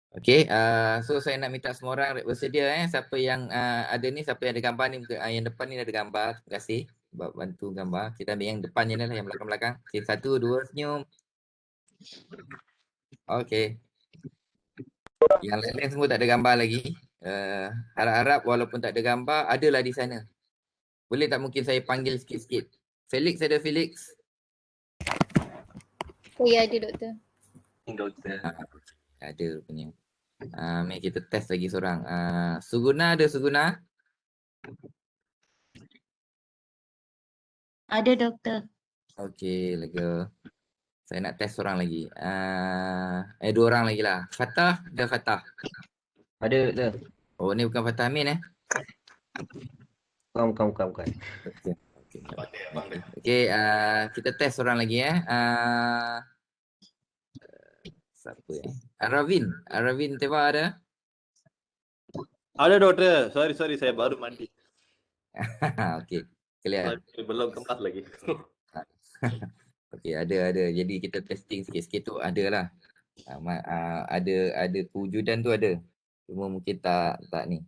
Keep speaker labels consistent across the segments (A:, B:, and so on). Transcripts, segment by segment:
A: Okey, so saya nak minta semua orang bersedia siapa yang ada ni, siapa yang ada gambar ni, yang depan ni ada gambar. Terima kasih sebab bantu gambar. Kita ambil yang depan je lah, yang belakang-belakang. Okay, 1, 2, senyum. Okey. Yang lain semua tak ada gambar lagi. Harap-harap walaupun tak ada gambar, adalah di sana. Boleh tak mungkin saya panggil sikit-sikit? Felix, ada Felix?
B: Ya, ada doktor.
A: Ada rupanya. Mari kita test lagi seorang. Suguna, ada Suguna?
B: Ada doktor.
A: Okey, lega. Saya nak test seorang lagi. 2 orang lagi lah. Fatah, ada Fatah?
C: Ada doktor.
A: Oh, ni bukan Fatah Amin
C: Bukan.
A: Okey. Okey, kita test seorang lagi siapa Aravin Teva ada?
D: Ada doktor. Sorry saya baru mandi.
A: Okey, clear.
D: Belum kemas lagi.
A: Okey, ada. Jadi kita testing sikit-sikit tu ada lah. Ada kewujudan tu ada. Cuma mungkin tak ni.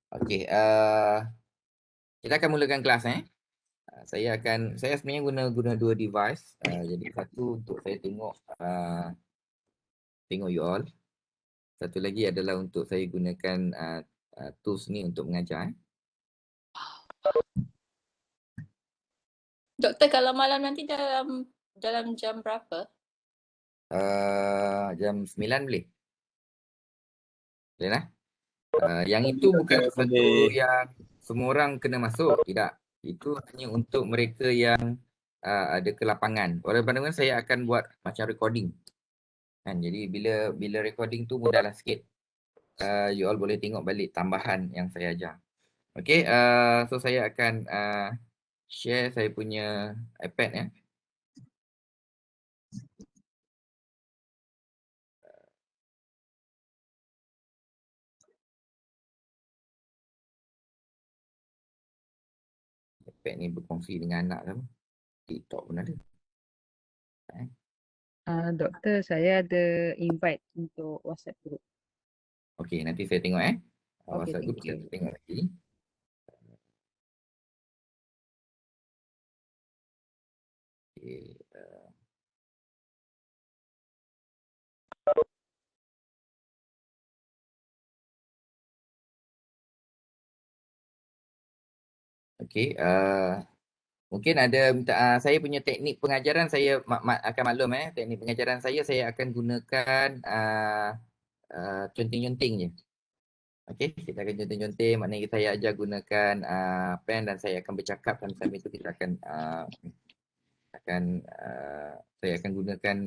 A: Okey, kita akan mulakan kelas saya sebenarnya guna 2 device. Jadi satu untuk saya tengok you all. Satu lagi adalah untuk saya gunakan tools ni untuk mengajar.
B: Doktor, kalau malam nanti dalam jam berapa?
A: Jam 9 boleh? Boleh lah. Yang itu bukan sesuatu yang semua orang kena masuk, tidak. Itu hanya untuk mereka yang ada ke lapangan. Oleh kerana saya akan buat macam recording. Kan, jadi bila recording tu mudahlah sikit. You all boleh tengok balik tambahan yang saya ajar. Okay, so saya akan share saya punya iPad iPad ni berkongsi dengan anak kan. TikTok pun ada.
E: Doktor, saya ada invite untuk WhatsApp group.
A: Okey, nanti saya tengok
E: Okey,
A: WhatsApp group
E: thank you.
A: kita tengok lagi. Okey. Okey, mungkin ada saya punya teknik pengajaran saya akan maklum teknik pengajaran saya akan gunakan nyunting je. Okey, kita akan nyunting, maknanya saya ajar gunakan pen dan saya akan bercakap dan sambil itu kita akan saya akan gunakan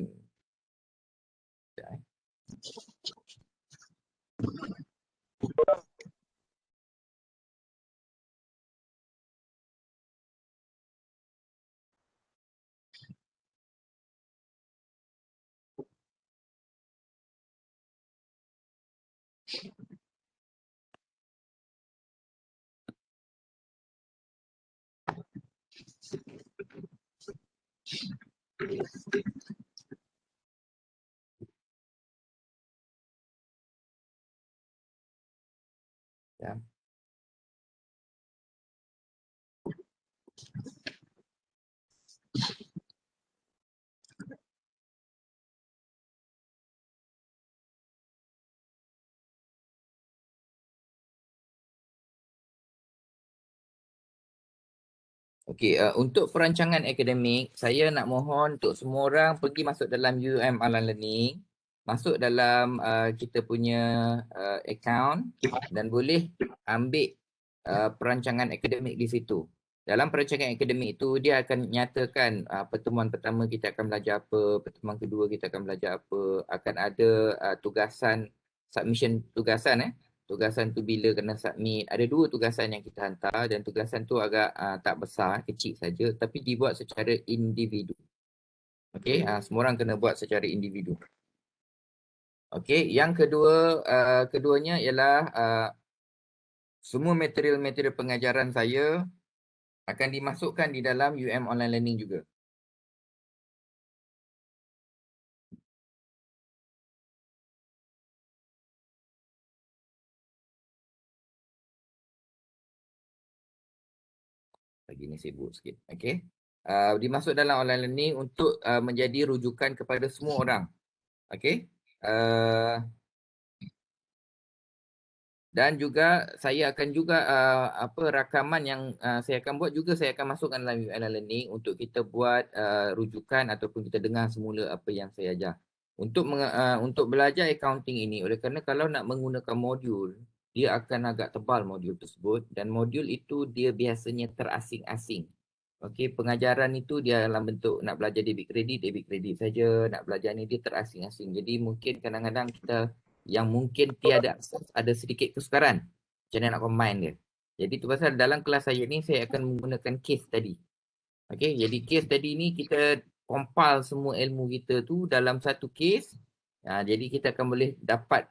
A: ya. Okey, untuk perancangan akademik, saya nak mohon untuk semua orang pergi masuk dalam Online Learning, masuk dalam kita punya account dan boleh ambil perancangan akademik di situ. Dalam perancangan akademik itu, dia akan nyatakan pertemuan pertama kita akan belajar apa, pertemuan kedua kita akan belajar apa, akan ada tugasan, submission tugasan tugasan tu bila kena submit. Ada 2 tugasan yang kita hantar dan tugasan tu agak tak besar, kecil saja tapi dibuat secara individu. Okey, semua orang kena buat secara individu. Okey, yang keduanya ialah semua material-material pengajaran saya akan dimasukkan di dalam Online Learning juga. Pagi ni sibuk sikit. Okey. Dimasuk dalam online learning untuk menjadi rujukan kepada semua orang. Okey. Dan juga saya akan juga rakaman yang saya akan buat juga, saya akan masukkan dalam online learning untuk kita buat rujukan ataupun kita dengar semula apa yang saya ajar. Untuk belajar accounting ini, oleh kerana kalau nak menggunakan modul, dia akan agak tebal modul tersebut dan modul itu dia biasanya terasing-asing. Okey, pengajaran itu dia dalam bentuk nak belajar debit kredit saja, nak belajar ni dia terasing-asing. Jadi mungkin kadang-kadang kita yang mungkin tiada akses ada sedikit kesukaran macam mana nak combine dia. Jadi tu pasal dalam kelas saya ni saya akan menggunakan case study. Okey, jadi case study ni kita compile semua ilmu kita tu dalam satu case. Jadi kita akan boleh dapat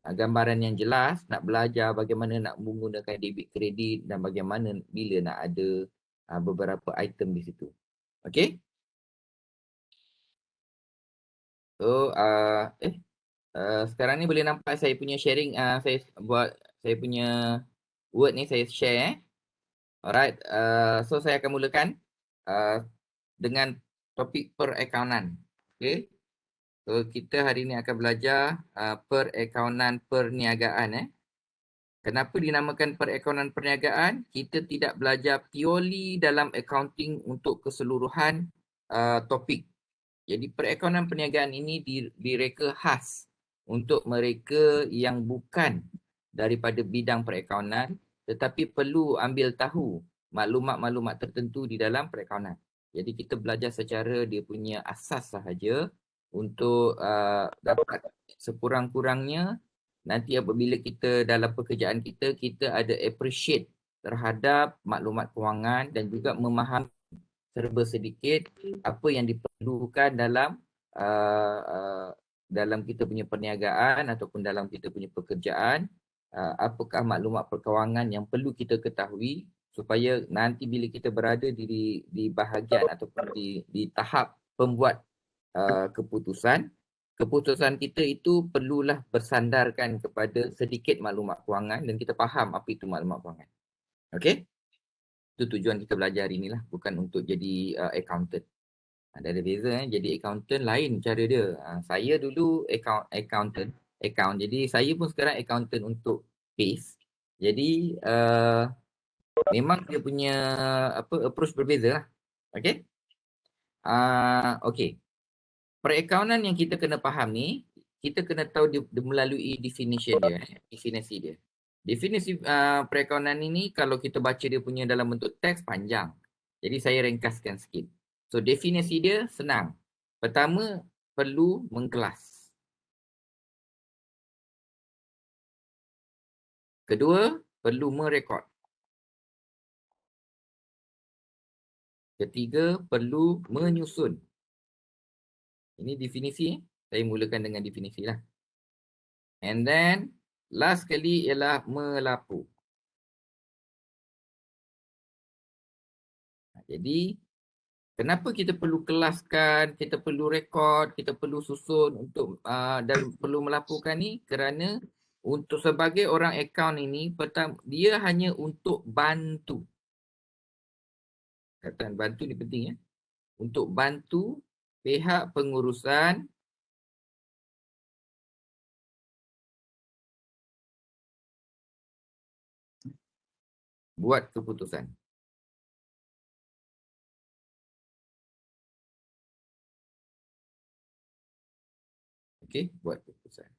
A: gambaran yang jelas, nak belajar bagaimana nak menggunakan debit kredit dan bagaimana bila nak ada beberapa item di situ. Okey. So sekarang ni boleh nampak saya punya sharing, saya buat saya punya Word ni saya share. Alright, so saya akan mulakan dengan topik perakaunan. Okay, so kita hari ni akan belajar perakaunan perniagaan. Kenapa dinamakan perakaunan perniagaan? Kita tidak belajar purely dalam accounting untuk keseluruhan topik. Jadi perakaunan perniagaan ini direka khas untuk mereka yang bukan daripada bidang perakaunan tetapi perlu ambil tahu maklumat-maklumat tertentu di dalam perakaunan. Jadi kita belajar secara dia punya asas sahaja untuk dapat sekurang-kurangnya nanti apabila kita dalam pekerjaan kita, kita ada appreciate terhadap maklumat kewangan dan juga memahami serba sedikit apa yang diperlukan dalam dalam kita punya perniagaan ataupun dalam kita punya pekerjaan, apakah maklumat perkewangan yang perlu kita ketahui supaya nanti bila kita berada di bahagian ataupun di tahap pembuat keputusan kita itu perlulah bersandarkan kepada sedikit maklumat kewangan dan kita faham apa itu maklumat kewangan. Okey? Itu tujuan kita belajar hari ni lah, bukan untuk jadi accountant. Ada beza jadi accountant lain cara dia. Saya dulu accountant, jadi saya pun sekarang accountant untuk case. Jadi memang dia punya approach berbeza lah. Okey? Okey. Perakaunan yang kita kena faham ni, kita kena tahu dia melalui definisi dia. Definisi perakaunan ini kalau kita baca dia punya dalam bentuk teks panjang. Jadi saya ringkaskan sikit. So definisi dia senang. Pertama, perlu mengkelas. Kedua, perlu merekod. Ketiga, perlu menyusun. Ini definisi. Saya mulakan dengan definisi lah. And then, last kali ialah melapor. Jadi, kenapa kita perlu kelaskan, kita perlu rekod, kita perlu susun untuk dan perlu melaporkan ni? Kerana untuk sebagai orang akaun ini, dia hanya untuk bantu. Kataan bantu ni penting ya. Untuk bantu pihak pengurusan buat keputusan. Okey, buat keputusan.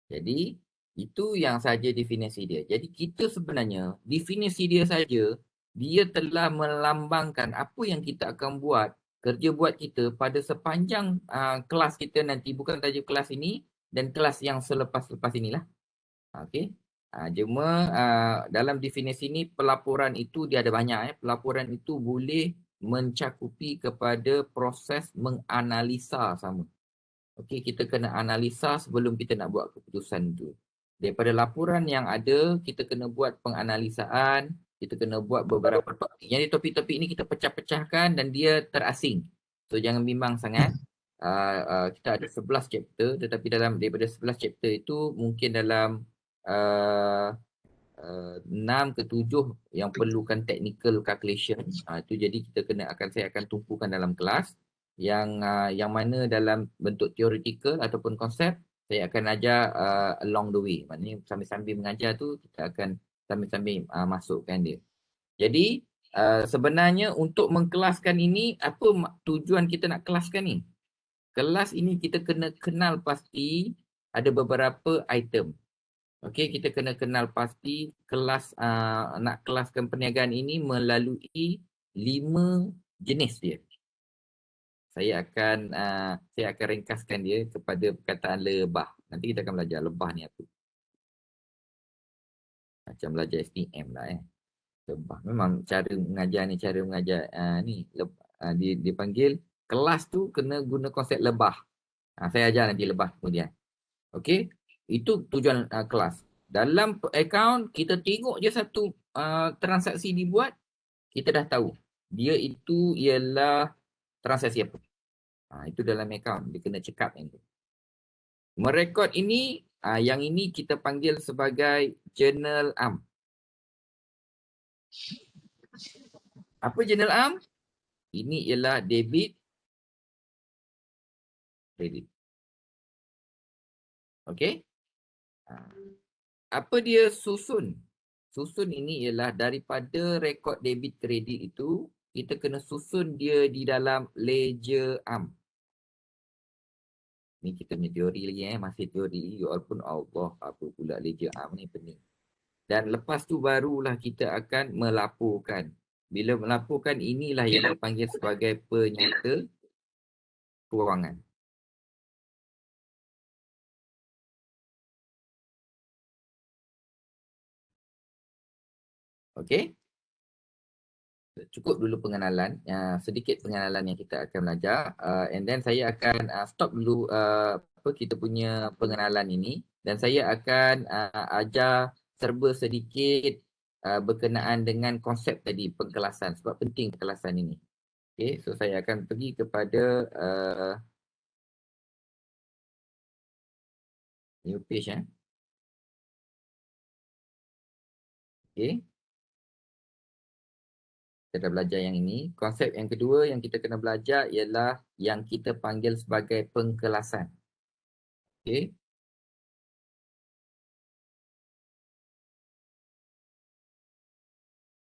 A: Jadi, itu yang saja definisi dia. Jadi, kita sebenarnya, definisi dia saja, dia telah melambangkan apa yang kita akan buat, kerja buat kita pada sepanjang kelas kita nanti, bukan tajuk kelas ini dan kelas yang selepas-lepas inilah. Okey. Cuma dalam definisi ini, pelaporan itu dia ada banyak. Pelaporan itu boleh mencakupi kepada proses menganalisa sama. Okey, kita kena analisa sebelum kita nak buat keputusan tu. Daripada laporan yang ada, kita kena buat penganalisaan, kita kena buat beberapa topik. Jadi topik-topik ini kita pecah-pecahkan dan dia terasing. So jangan bimbang sangat. Kita ada 11 chapter, tetapi daripada 11 chapter itu mungkin dalam 6 ke 7 yang perlukan technical calculation. Itu jadi saya akan tumpukan dalam kelas yang mana dalam bentuk theoretical ataupun konsep saya akan ajar along the way. Maknanya sambil-sambil mengajar tu kita akan sambil-sambil masukkan dia. Jadi sebenarnya untuk mengkelaskan ini, apa tujuan kita nak kelaskan ni? Kelas ini kita kena kenal pasti ada beberapa item. Okey, kita kena kenal pasti kelas nak kelaskan perniagaan ini melalui 5 jenis dia. Saya akan ringkaskan dia kepada perkataan lebah. Nanti kita akan belajar lebah ni apa. Macam belajar SPM lah lebah. Memang cara mengajar ni dia panggil kelas tu kena guna konsep lebah. Saya ajar nanti lebah kemudian. Okey, itu tujuan kelas. Dalam account kita tengok je satu transaksi dibuat, kita dah tahu dia itu ialah transaksi apa. Itu dalam account dia kena check up yang tu. Merekod ini yang ini kita panggil sebagai journal arm. Apa journal arm? Ini ialah debit, kredit. Okey? Apa dia susun? Susun ini ialah daripada rekod debit kredit itu, kita kena susun dia di dalam ledger arm. Ni kita punya teori lagi masih teori. Walaupun Allah apa pula ledger arm ni pening. Dan lepas tu barulah kita akan melaporkan. Bila melaporkan inilah yang dipanggil sebagai penyata kewangan. Okey? Cukup dulu pengenalan, sedikit pengenalan yang kita akan belajar, and then saya akan stop dulu kita punya pengenalan ini, dan saya akan ajar serba sedikit berkenaan dengan konsep tadi pengkelasan, sebab penting pengkelasan ini. Okay, so saya akan pergi kepada new page. Okay. Kita dah belajar yang ini. Konsep yang kedua yang kita kena belajar ialah yang kita panggil sebagai pengkelasan. Okey.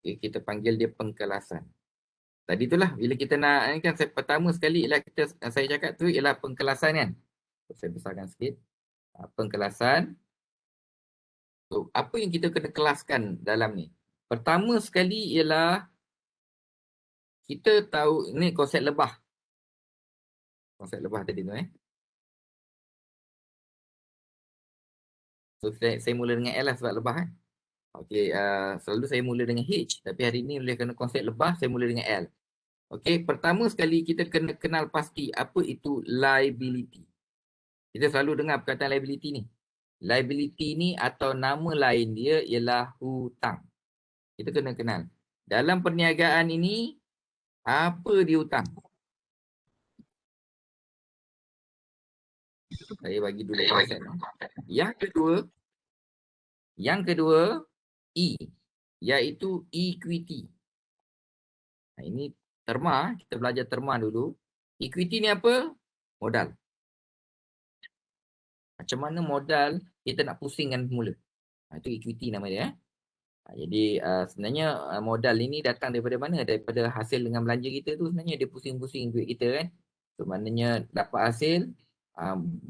A: Okay, kita panggil dia pengkelasan. Tadi itulah bila kita nak ni kan pertama sekali ialah saya cakap tu ialah pengkelasan kan. Saya besarkan sikit. Pengkelasan. So, apa yang kita kena kelaskan dalam ni? Pertama sekali ialah kita tahu ni konsep lebah. Konsep lebah tadi tu So saya mula dengan L lah sebab lebah kan. Okey, selalu saya mula dengan H, tapi hari ni oleh kerana konsep lebah saya mula dengan L. Okey, pertama sekali kita kena kenal pasti apa itu liability. Kita selalu dengar perkataan liability ni. Liability ni atau nama lain dia ialah hutang. Kita kena kenal. Dalam perniagaan ini apa dia hutang? Saya bagi dulu konsep. Yang kedua E, iaitu equity. Ini terma, kita belajar terma dulu. Equity ni apa? Modal. Macam mana modal kita nak pusingkan semula. Itu equity nama dia. Jadi sebenarnya modal ini datang daripada mana? Daripada hasil dengan belanja kita tu sebenarnya dia pusing-pusing duit kita kan. So maknanya dapat hasil,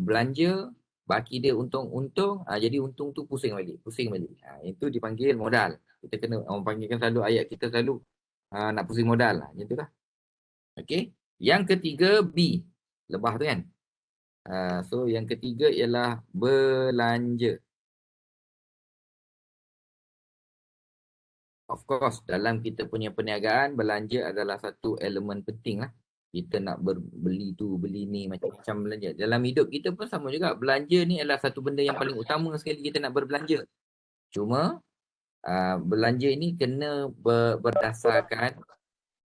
A: belanja, baki dia untung-untung, jadi untung tu pusing balik. Itu dipanggil modal. Kita kena orang panggilkan selalu ayat kita selalu nak pusing modal lah. Macam tu lah. Okey. Yang ketiga B. Lebah tu kan. So yang ketiga ialah belanja. Of course, dalam kita punya perniagaan, belanja adalah satu elemen penting lah. Kita nak beli tu, beli ni, macam-macam belanja. Dalam hidup kita pun sama juga. Belanja ni adalah satu benda yang paling utama sekali kita nak berbelanja. Cuma, belanja ini kena berdasarkan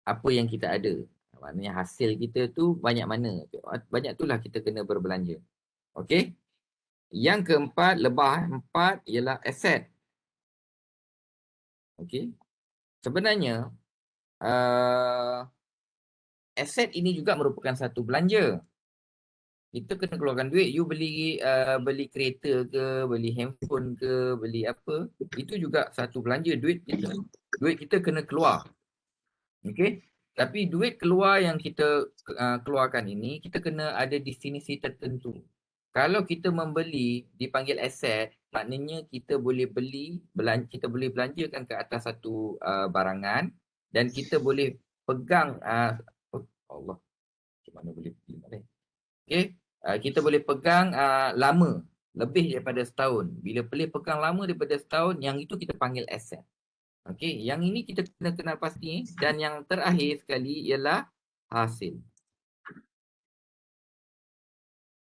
A: apa yang kita ada. Maknanya hasil kita tu banyak mana. Banyak itulah kita kena berbelanja. Okey? Yang keempat, lebah 4 ialah aset. Okey. Sebenarnya aset ini juga merupakan satu belanja. Kita kena keluarkan duit. You beli kereta ke, beli handphone ke, beli apa, itu juga satu belanja. Duit kita kena keluar. Okey. Tapi duit keluar yang kita keluarkan ini, kita kena ada destinasi tertentu. Kalau kita membeli dipanggil aset, maknanya kita boleh kita boleh belanjakan ke atas satu barangan dan kita boleh pegang Allah, macam mana boleh pergi mana? Okey, kita boleh pegang lama, lebih daripada setahun. Bila boleh pegang lama daripada setahun, yang itu kita panggil aset. Okey, yang ini kita kena kenal pasti. Dan yang terakhir sekali ialah hasil.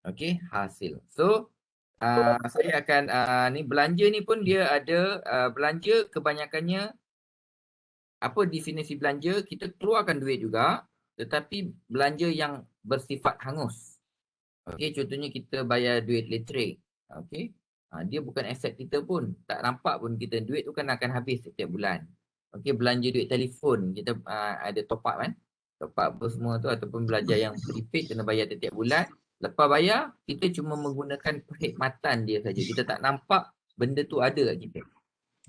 A: Okey, hasil. So, saya akan ni belanja ni pun dia ada belanja kebanyakannya apa destinasi belanja, kita keluarkan duit juga, tetapi belanja yang bersifat hangus. Okey, contohnya kita bayar duit elektrik. Okey. Dia bukan aset kita pun. Tak nampak pun kita. Duit tu kan akan habis setiap bulan. Okey, belanja duit telefon. Kita ada top up kan. Top up apa semua tu ataupun belajar yang prepaid kena bayar setiap bulan. Lepas bayar, kita cuma menggunakan perkhidmatan dia saja. Kita tak nampak benda tu ada kat kita.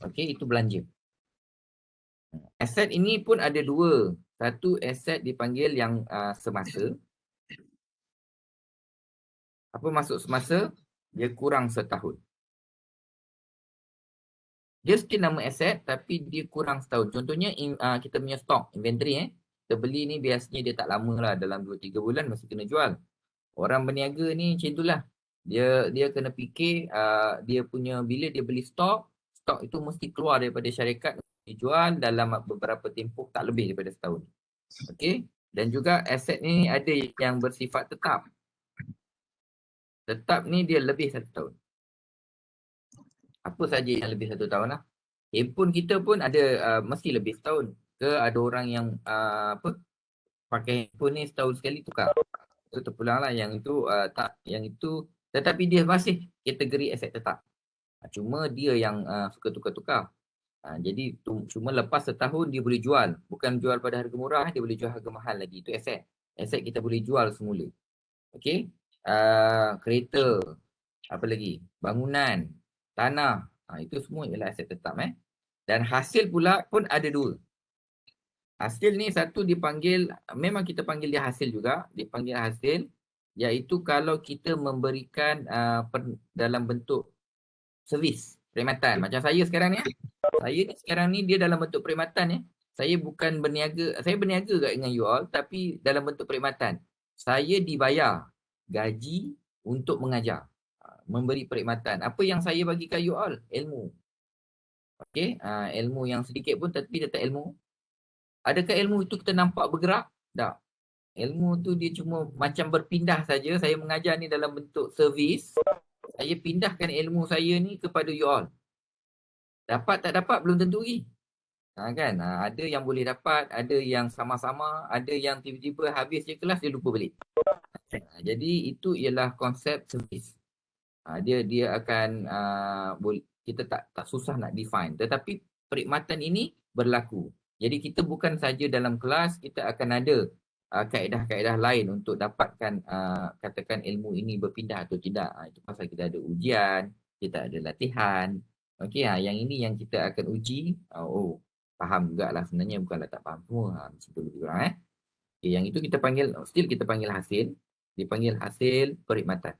A: Okey, itu belanja. Aset ini pun ada dua. Satu aset dipanggil yang semasa. Apa maksud semasa? Dia kurang setahun. Dia still nama aset tapi dia kurang setahun. Contohnya kita punya stok, inventory kita beli ni biasanya dia tak lama lah, dalam 2-3 bulan masih kena jual. Orang berniaga ni macam itulah. Dia kena fikir dia punya bila dia beli stok itu mesti keluar daripada syarikat dijual dalam beberapa tempoh tak lebih daripada setahun. Okey? Dan juga aset ni ada yang bersifat tetap. Tetap ni dia lebih 1 tahun. Apa saja yang lebih 1 tahun lah. Handphone kita pun ada mesti lebih setahun. Ke ada orang yang pakai handphone ni setahun sekali tukar. Itu terpulang lah. Yang itu tak. Yang itu tetapi dia masih kategori aset tetap. Cuma dia yang suka tukar-tukar. Jadi cuma lepas setahun dia boleh jual. Bukan jual pada harga murah, dia boleh jual harga mahal lagi. Itu aset. Aset kita boleh jual semula. Okey. Kereta. Apa lagi? Bangunan. Tanah. Itu semua ialah aset tetap. Dan hasil pula pun ada dua. Hasil ni satu dipanggil, memang kita panggil dia hasil juga. Dipanggil hasil. Iaitu kalau kita memberikan dalam bentuk servis, perkhidmatan. Macam saya sekarang ni. Saya ni sekarang ni dia dalam bentuk perkhidmatan. Saya bukan berniaga. Saya berniaga dengan you all tapi dalam bentuk perkhidmatan. Saya dibayar gaji untuk mengajar. Memberi perkhidmatan. Apa yang saya bagi kat you all? Ilmu. Okey, ilmu yang sedikit pun tapi dia tak ilmu. Adakah ilmu itu kita nampak bergerak? Tak. Ilmu tu dia cuma macam berpindah saja. Saya mengajar ni dalam bentuk servis. Saya pindahkan ilmu saya ni kepada you all. Dapat tak dapat belum tentu lagi. Kan? Ada yang boleh dapat, ada yang sama-sama, ada yang tiba-tiba habis je kelas dia lupa balik. Jadi itu ialah konsep servis. Dia akan kita tak susah nak define, tetapi perkhidmatan ini berlaku. Jadi kita bukan saja dalam kelas, kita akan ada kaedah-kaedah lain untuk dapatkan katakan ilmu ini berpindah atau tidak. Itu pasal kita ada ujian, kita ada latihan. Okey, yang ini yang kita akan uji. Faham jugalah sebenarnya, bukanlah tak faham semua. Macam tu lebih kurang. Okay, yang itu kita panggil, still kita panggil hasil. Dipanggil hasil perkhidmatan.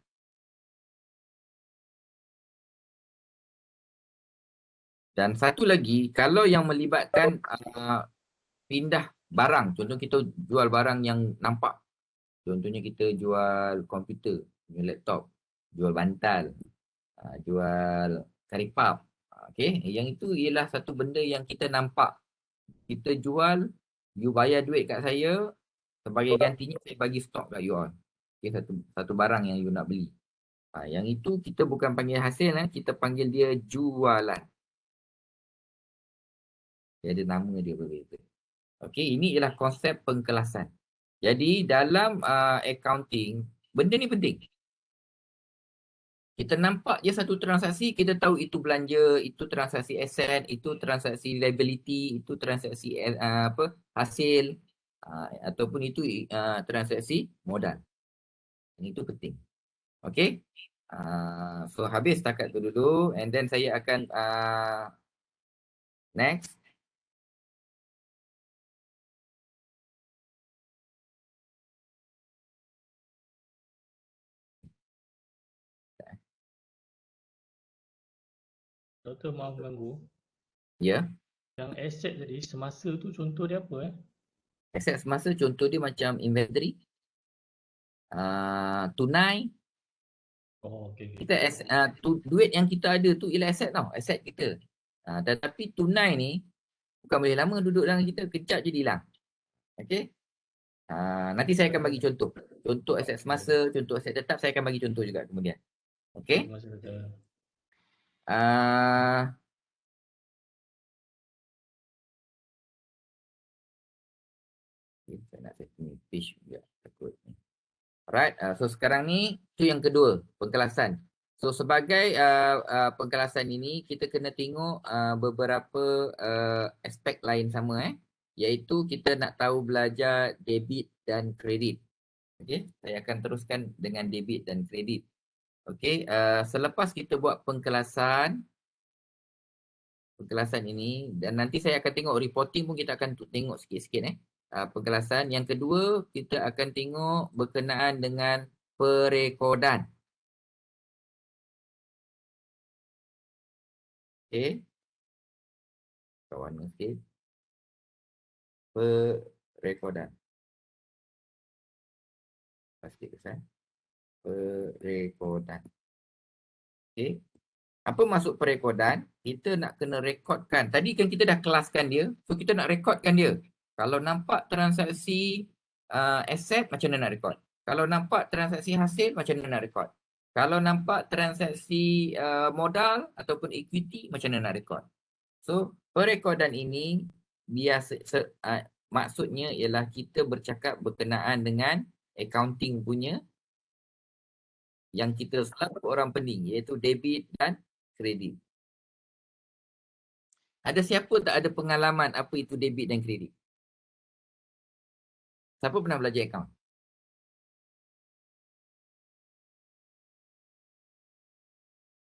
A: Dan satu lagi, kalau yang melibatkan pindah barang, contoh kita jual barang yang nampak. Contohnya kita jual komputer, jual laptop, jual bantal, jual karipap. Okay, yang itu ialah satu benda yang kita nampak. Kita jual, you bayar duit kat saya, sebagai gantinya saya bagi stok kat you all. Okay, satu barang yang you nak beli. Yang itu kita bukan panggil hasil, kita panggil dia jualan. Dia ada nama dia berbeza. Okey, ini ialah konsep pengkelasan. Jadi dalam accounting, benda ni penting. Kita nampak je satu transaksi, kita tahu itu belanja, itu transaksi aset, itu transaksi liability, itu transaksi hasil, ataupun itu transaksi modal. Itu penting. Okay. So habis setakat tu dulu, and then saya akan next.
F: Doktor, maaf ganggu.
A: Ya.
F: Yang aset tadi, semasa tu contoh dia apa?
A: Aset semasa contoh dia macam inventory, tunai.
F: Oh, okey.
A: Kita duit yang kita ada tu ialah aset tau, aset kita. Tetapi tunai ni bukan boleh lama duduk dalam kita, kejap je hilang. Okey. Nanti saya akan bagi contoh. Contoh aset semasa, contoh aset tetap, saya akan bagi contoh juga kemudian. Okey.
F: Masa kata.
A: Saya nak setting page juga takut ni. Alright, so sekarang ni tu yang kedua, pengkelasan. So sebagai pengkelasan ini kita kena tengok beberapa aspek lain sama iaitu kita nak tahu belajar debit dan kredit. Okey, saya akan teruskan dengan debit dan kredit. Okey, selepas kita buat pengkelasan ini, dan nanti saya akan tengok reporting pun kita akan tengok sikit-sikit pengkelasan. Yang kedua, kita akan tengok berkenaan dengan perekodan. Okey. Kawan sikit. Perekodan. Pasti kesan. Perekodan. Okey. Apa maksud perekodan? Kita nak kena rekodkan. Tadi kan kita dah kelaskan dia. So kita nak rekodkan dia. Kalau nampak transaksi aset, macam mana nak rekod? Kalau nampak transaksi hasil, macam mana nak rekod? Kalau nampak transaksi modal ataupun equity, macam mana nak rekod? So perekodan ini biasa maksudnya ialah kita bercakap berkenaan dengan accounting punya yang kita selalu orang pening, iaitu debit dan kredit. Ada siapa tak ada pengalaman apa itu debit dan kredit? Siapa pernah belajar akaun?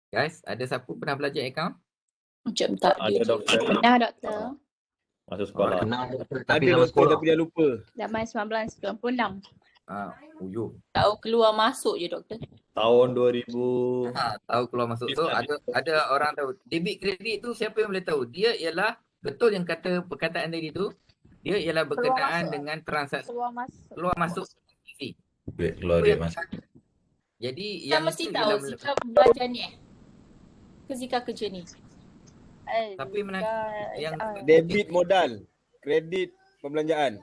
A: Guys, ada siapa pernah belajar akaun?
B: Macam tak
D: Ada doktor.
B: Pernah, doktor.
D: Masa sekolah.
C: Kenal tapi
G: Ada
C: dalam
G: doktor
C: sekolah.
G: tapi dah lupa.
B: Zaman 1996.
A: Uyuh.
B: Tahu keluar masuk je, doktor.
D: Tahun 2000.
A: Tahu keluar masuk. So ada orang tahu. Debit kredit tu siapa yang boleh tahu? Dia ialah betul yang kata perkataan tadi tu. Dia ialah berkenaan dengan transaksi keluar masuk.
H: Duit keluar duit masuk.
A: Jadi
B: Kita
A: yang
B: mesti
A: itu
B: tahu
A: ialah
B: Zika belajar ni ke Zika kerja ni.
A: tapi yang
G: Debit modal, kredit pembelanjaan.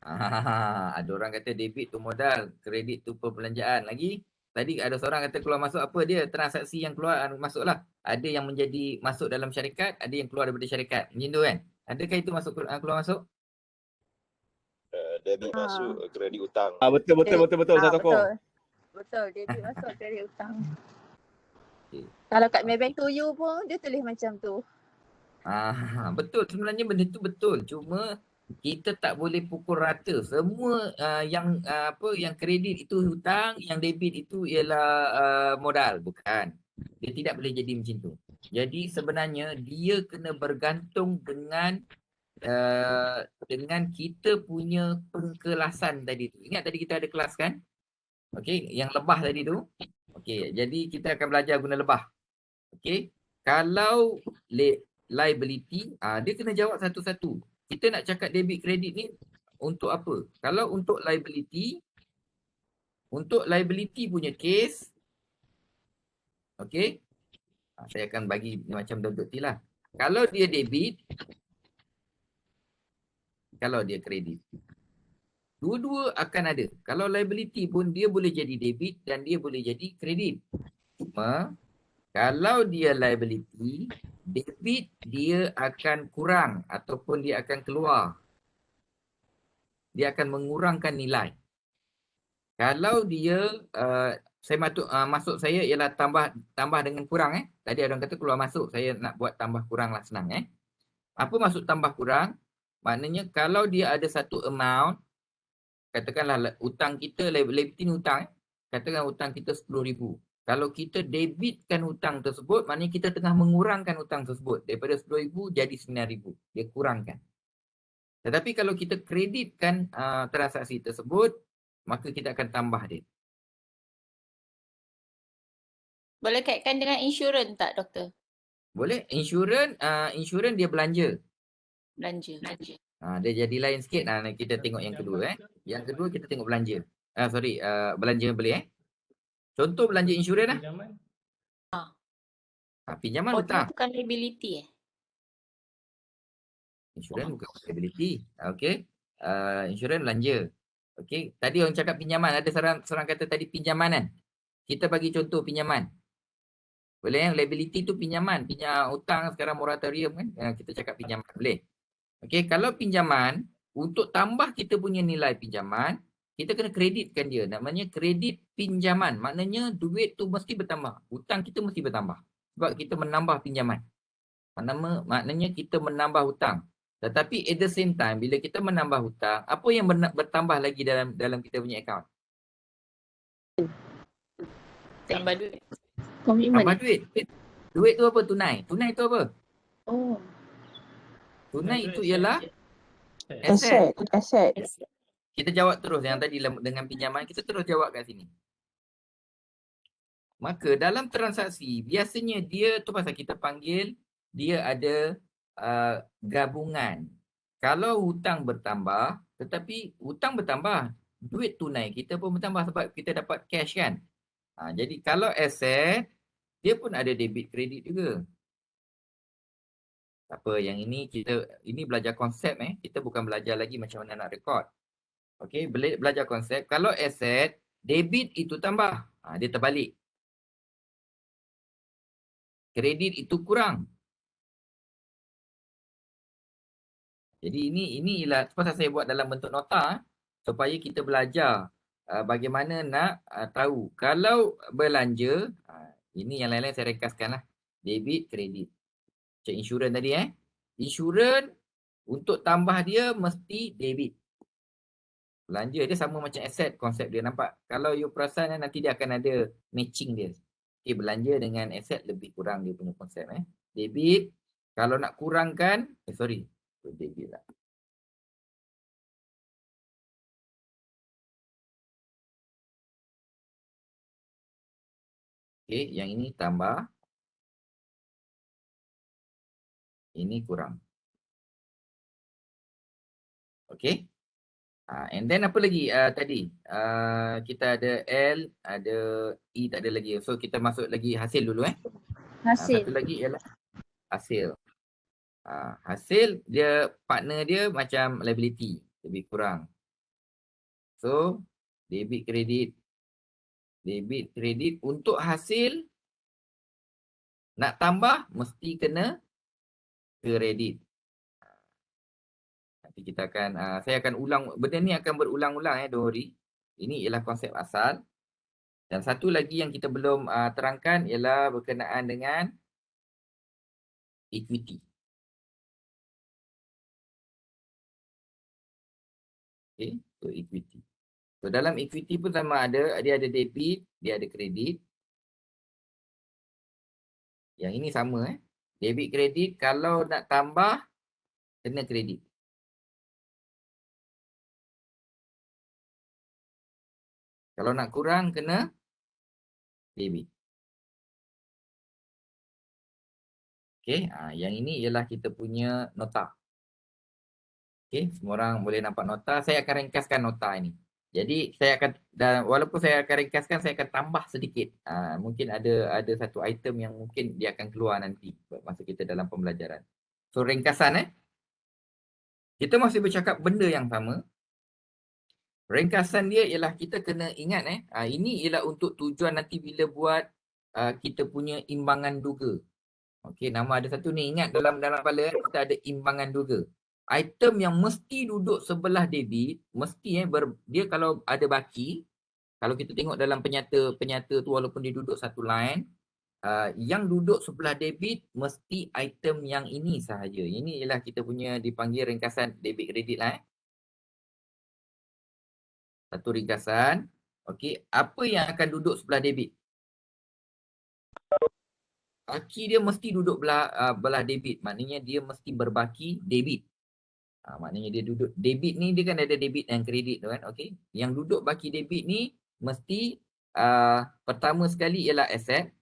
A: ada orang kata debit tu modal, kredit tu perbelanjaan. Lagi tadi ada seorang kata keluar masuk apa dia? Transaksi yang keluar masuk lah. Ada yang menjadi masuk dalam syarikat, ada yang keluar daripada syarikat. Macam tu kan? Adakah itu masuk keluar masuk?
I: Debit masuk, kredit hutang.
G: Betul Ustaz Tokoh.
J: Betul, debit masuk kredit hutang.
A: Okay.
J: Kalau kat Maybank to you pun dia tulis macam tu.
A: Betul, sebenarnya benda tu betul. Cuma kita tak boleh pukul rata. Semua yang kredit itu hutang, yang debit itu ialah modal, bukan. Dia tidak boleh jadi macam tu. Jadi sebenarnya dia kena bergantung dengan kita punya pengkelasan tadi tu. Ingat tadi kita ada kelas kan? Okey, yang lebah tadi tu. Okey, jadi kita akan belajar guna lebah. Okey. Kalau liability, dia kena jawab satu-satu. Kita nak cakap debit kredit ni untuk apa? Kalau untuk liability punya case, okey. Saya akan bagi macam Dr. T lah. Kalau dia debit, kalau dia kredit. Dua-dua akan ada. Kalau liability pun dia boleh jadi debit dan dia boleh jadi kredit. Cuma kalau dia liability, debit dia akan kurang ataupun dia akan keluar. Dia akan mengurangkan nilai. Kalau dia masuk saya ialah tambah dengan kurang Tadi ada orang kata keluar masuk, saya nak buat tambah kurang lah, senang Apa maksud tambah kurang? Maknanya kalau dia ada satu amount, katakanlah hutang kita, liability ni hutang katakan hutang kita 10,000. Kalau kita debitkan hutang tersebut, maknanya kita tengah mengurangkan hutang tersebut. Daripada 10,000 jadi 9,000. Dia kurangkan. Tetapi kalau kita kreditkan transaksi tersebut, maka kita akan tambah dia.
B: Boleh kaitkan dengan insurans tak, doktor?
A: Boleh. Insurans dia belanja.
B: Belanja.
A: Dia jadi lain sikit. Kita tengok yang kedua. Yang kedua kita tengok belanja. Belanja beli Contoh belanja insurans lah.
F: Pinjaman.
A: Pinjaman
B: Oh,
A: hutang.
B: itu bukan liability
A: Insurans bukan liability. Okey. Insurans belanja. Okey. Tadi orang cakap pinjaman. Ada seorang kata tadi pinjaman kan. Kita bagi contoh pinjaman. Boleh liability tu pinjaman. Hutang sekarang moratorium kan. Kita cakap pinjaman. Boleh. Okey. Kalau pinjaman, untuk tambah kita punya nilai pinjaman, kita kena kreditkan dia. Namanya kredit pinjaman. Maknanya duit tu mesti bertambah. Hutang kita mesti bertambah. Sebab kita menambah pinjaman. Maknanya kita menambah hutang. Tetapi at the same time, bila kita menambah hutang, apa yang bertambah lagi dalam kita punya akaun?
B: Tambah duit.
A: Tambah duit. Duit tu apa? Tunai. Tunai tu apa?
J: Oh.
A: Tunai itu ialah
J: Aset.
A: Kita jawab terus yang tadi dengan pinjaman, kita terus jawab kat sini. Maka dalam transaksi, biasanya dia tu pasal kita panggil, dia ada gabungan. Kalau hutang bertambah, tetapi hutang bertambah, duit tunai kita pun bertambah sebab kita dapat cash kan. Jadi kalau aset, dia pun ada debit kredit juga. Apa yang ini ini belajar konsep kita bukan belajar lagi macam mana nak rekod. Okey, belajar konsep. Kalau aset, debit itu tambah, dia terbalik. Kredit itu kurang. Jadi ini ialah pasal saya buat dalam bentuk nota supaya kita belajar bagaimana nak tahu. Kalau belanja, ini yang lain-lain saya ringkaskan lah. Debit, kredit. Macam insurans tadi Insurans untuk tambah dia mesti debit. Belanja dia sama macam aset, konsep dia nampak. Kalau you perasan nanti dia akan ada matching dia. Okay, belanja dengan aset lebih kurang dia punya konsep Debit, kalau nak kurangkan, debit lah. Okay, yang ini tambah. Ini kurang. Okay. And then apa lagi tadi? Kita ada L, ada E, tak ada lagi. So kita masuk lagi hasil dulu
J: Hasil.
A: Satu lagi ialah hasil. Hasil dia partner dia macam liability, lebih kurang. So debit kredit untuk hasil nak tambah mesti kena kredit. Nanti kita akan saya akan ulang benda ni, akan berulang-ulang Dohri. Ini ialah konsep asal. Dan satu lagi yang kita belum terangkan ialah berkenaan dengan equity. Okay, so equity. So dalam equity pun sama ada, dia ada debit, dia ada kredit. Yang ini sama debit kredit, kalau nak tambah kena kredit. Kalau nak kurang kena debit. Okay, yang ini ialah kita punya nota. Okay, semua orang boleh nampak nota. Saya akan ringkaskan nota ini. Jadi saya akan, dan walaupun saya akan ringkaskan, saya akan tambah sedikit. Mungkin ada satu item yang mungkin dia akan keluar nanti masa kita dalam pembelajaran. So ringkasan kita masih bercakap benda yang sama. Ringkasan dia ialah kita kena ingat ini ialah untuk tujuan nanti bila buat kita punya imbangan duga. Okey, nama ada satu ni, ingat dalam kepala kita ada imbangan duga. Item yang mesti duduk sebelah debit, mesti dia kalau ada baki, kalau kita tengok dalam penyata tu walaupun dia duduk satu line, yang duduk sebelah debit mesti item yang ini sahaja. Ini ialah kita punya dipanggil ringkasan debit kredit lah. Satu ringkasan. Okey, apa yang akan duduk sebelah debit? Kaki dia mesti duduk belah debit. Maknanya dia mesti berbaki debit. Maknanya dia duduk debit ni, dia kan ada debit dan kredit tu kan. Okey, yang duduk baki debit ni mesti pertama sekali ialah aset.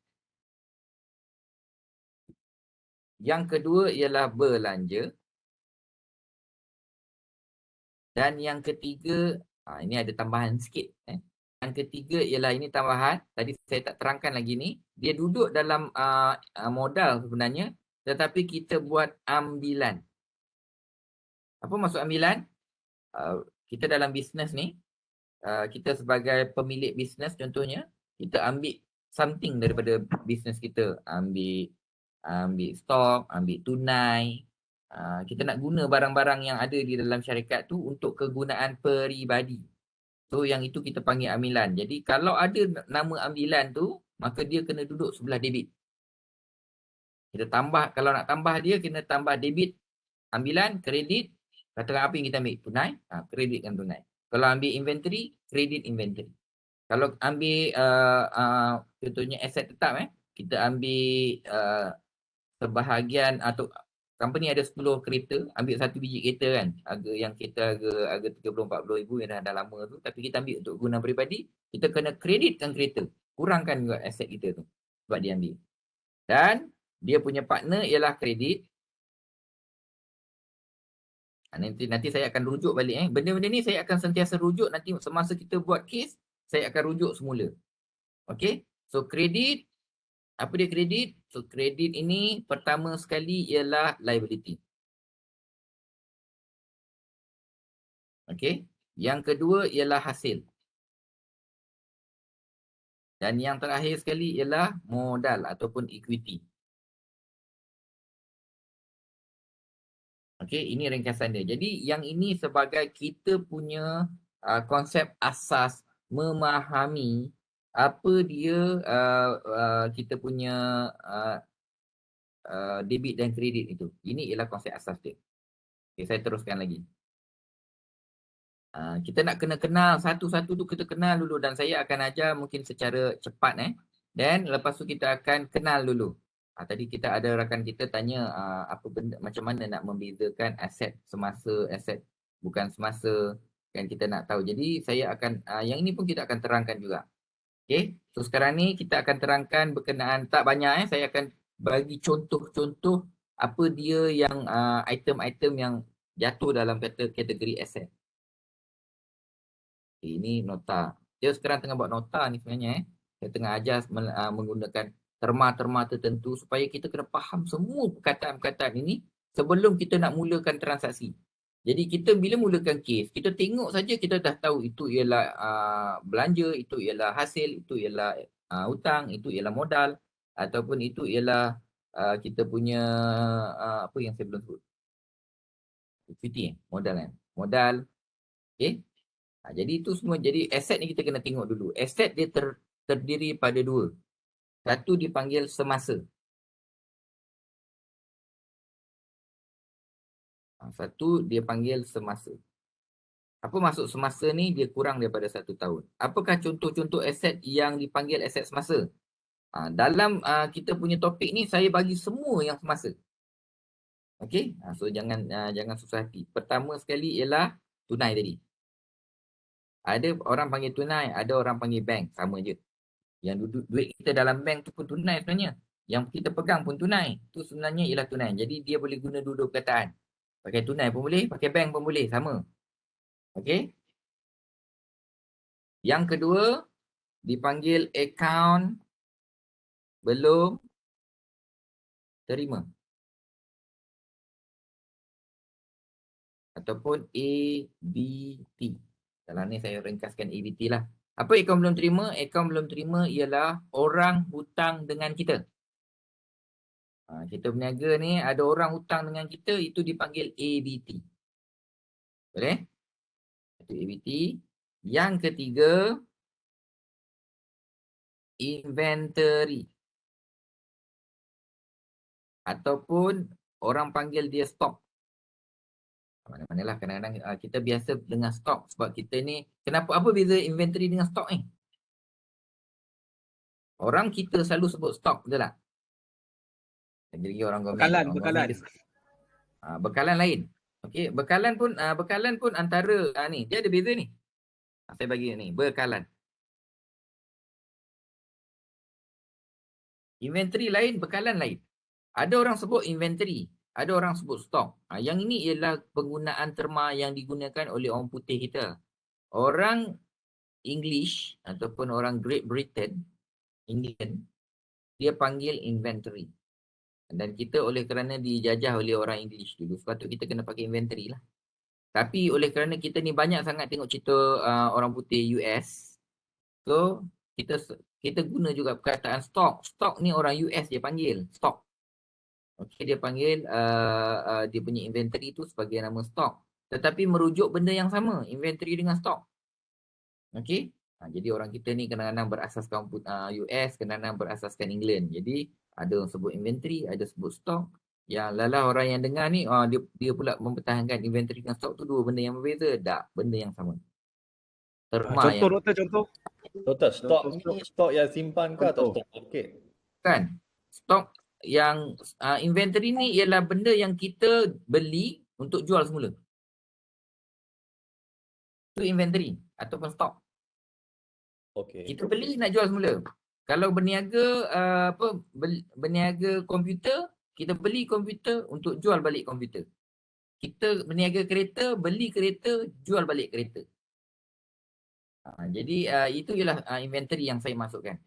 A: Yang kedua ialah belanja. Dan yang ketiga, ini ada tambahan sikit. Yang ketiga ialah ini tambahan. Tadi saya tak terangkan lagi ni. Dia duduk dalam modal sebenarnya. Tetapi kita buat ambilan. Apa maksud ambilan? Kita dalam bisnes ni, kita sebagai pemilik bisnes contohnya, kita ambil something daripada bisnes kita. Ambil stok, ambil tunai. Kita nak guna barang-barang yang ada di dalam syarikat tu untuk kegunaan peribadi. So yang itu kita panggil ambilan. Jadi kalau ada nama ambilan tu, maka dia kena duduk sebelah debit. Kita tambah, kalau nak tambah dia kena tambah debit ambilan, kredit. Katakan apa yang kita ambil? Tunai, kreditkan tunai. Kalau ambil inventory, kredit inventory. Kalau ambil contohnya aset tetap, kita ambil sebahagian atau company ada 10 kereta, ambil satu biji kereta kan. Harga yang kereta harga 30-40 ribu yang dah lama tu, tapi kita ambil untuk guna peribadi, kita kena kreditkan kereta. Kurangkan juga aset kita tu sebab dia ambil. Dan dia punya partner ialah kredit. Nanti saya akan rujuk balik. Benda-benda ni saya akan sentiasa rujuk nanti semasa kita buat case, saya akan rujuk semula. Okay. So kredit, apa dia kredit? So kredit ini pertama sekali ialah liability. Okay. Yang kedua ialah hasil. Dan yang terakhir sekali ialah modal ataupun equity. Okey, ini ringkasan dia. Jadi yang ini sebagai kita punya konsep asas memahami apa dia kita punya debit dan kredit itu. Ini ialah konsep asas dia. Okey, saya teruskan lagi. Kita nak kena kenal satu-satu tu, kita kenal dulu dan saya akan ajar mungkin secara cepat dan lepas tu kita akan kenal dulu. Tadi kita ada rakan kita tanya apa benda, macam mana nak membezakan aset semasa, aset bukan semasa, kan kita nak tahu. Jadi saya akan yang ini pun kita akan terangkan juga. Okey, so sekarang ni kita akan terangkan berkenaan tak banyak saya akan bagi contoh-contoh apa dia yang item-item yang jatuh dalam kategori aset. Okay, ini nota. Dia sekarang tengah buat nota ni sebenarnya Saya tengah ajar menggunakan terma-terma tertentu supaya kita kena faham semua perkataan-perkataan ini sebelum kita nak mulakan transaksi. Jadi kita bila mulakan kes, kita tengok saja kita dah tahu itu ialah belanja, itu ialah hasil, itu ialah hutang, itu ialah modal ataupun itu ialah kita punya apa yang saya belum sebut. Equity, modal kan. Modal. Okey. Jadi itu semua, jadi aset ni kita kena tengok dulu. Aset dia terdiri pada dua. Satu dipanggil semasa. Satu dia panggil semasa. Apa maksud semasa ni? Dia kurang daripada 1 tahun. Apakah contoh-contoh aset yang dipanggil aset semasa? Dalam kita punya topik ni saya bagi semua yang semasa. Okey? So jangan susah hati. Pertama sekali ialah tunai tadi. Ada orang panggil tunai, ada orang panggil bank, sama je. Yang duit kita dalam bank tu pun tunai sebenarnya. Yang kita pegang pun tunai. Tu sebenarnya ialah tunai. Jadi dia boleh guna dua perkataan. Pakai tunai pun boleh, pakai bank pun boleh, sama. Okey. Yang kedua dipanggil account belum terima. Ataupun ABT. Dalam ni saya ringkaskan ABT lah. Apa akaun belum terima? Akaun belum terima ialah orang hutang dengan kita. Kita berniaga ni ada orang hutang dengan kita, itu dipanggil ABT. Boleh? Itu ABT. Yang ketiga inventory. Ataupun orang panggil dia stok. Mana-manalah kadang-kadang kita biasa dengan stok sebab kita ni, apa beza inventory dengan stok ni? Orang kita selalu sebut stok, betul tak? Jadi orang komen. Bekalan lain. Okey, bekalan pun antara ni, dia ada beza ni. Saya bagi ni, bekalan. Inventory lain, bekalan lain. Ada orang sebut inventory, ada orang sebut stok. Yang ini ialah penggunaan terma yang digunakan oleh orang putih kita. Orang English ataupun orang Great Britain, Indian, dia panggil inventory. Dan kita oleh kerana dijajah oleh orang English dulu, sepatutnya kita kena pakai inventory lah. Tapi oleh kerana kita ni banyak sangat tengok cerita orang putih US, so kita guna juga perkataan stok. Stok ni orang US dia panggil stok. Okey, dia panggil dia punya inventory tu sebagai nama stok. Tetapi merujuk benda yang sama, inventory dengan stok. Okey. Jadi orang kita ni kadang-kadang berasaskan US, kadang-kadang berasaskan England. Jadi ada orang sebut inventory, ada sebut stok. Yang lalah orang yang dengar ni dia pula mempertahankan inventory dengan stok tu dua benda yang berbeza. Tak, benda yang sama.
G: Contoh.
D: Doktor, stok ni stok yang simpan ke atau stok market?
A: Kan. Stok yang inventory ni ialah benda yang kita beli untuk jual semula. Itu inventory ataupun stok.
D: Okey.
A: Kita beli nak jual semula. Kalau berniaga berniaga komputer, kita beli komputer untuk jual balik komputer. Kita berniaga kereta, beli kereta, jual balik kereta. Jadi itu ialah inventory yang saya masukkan.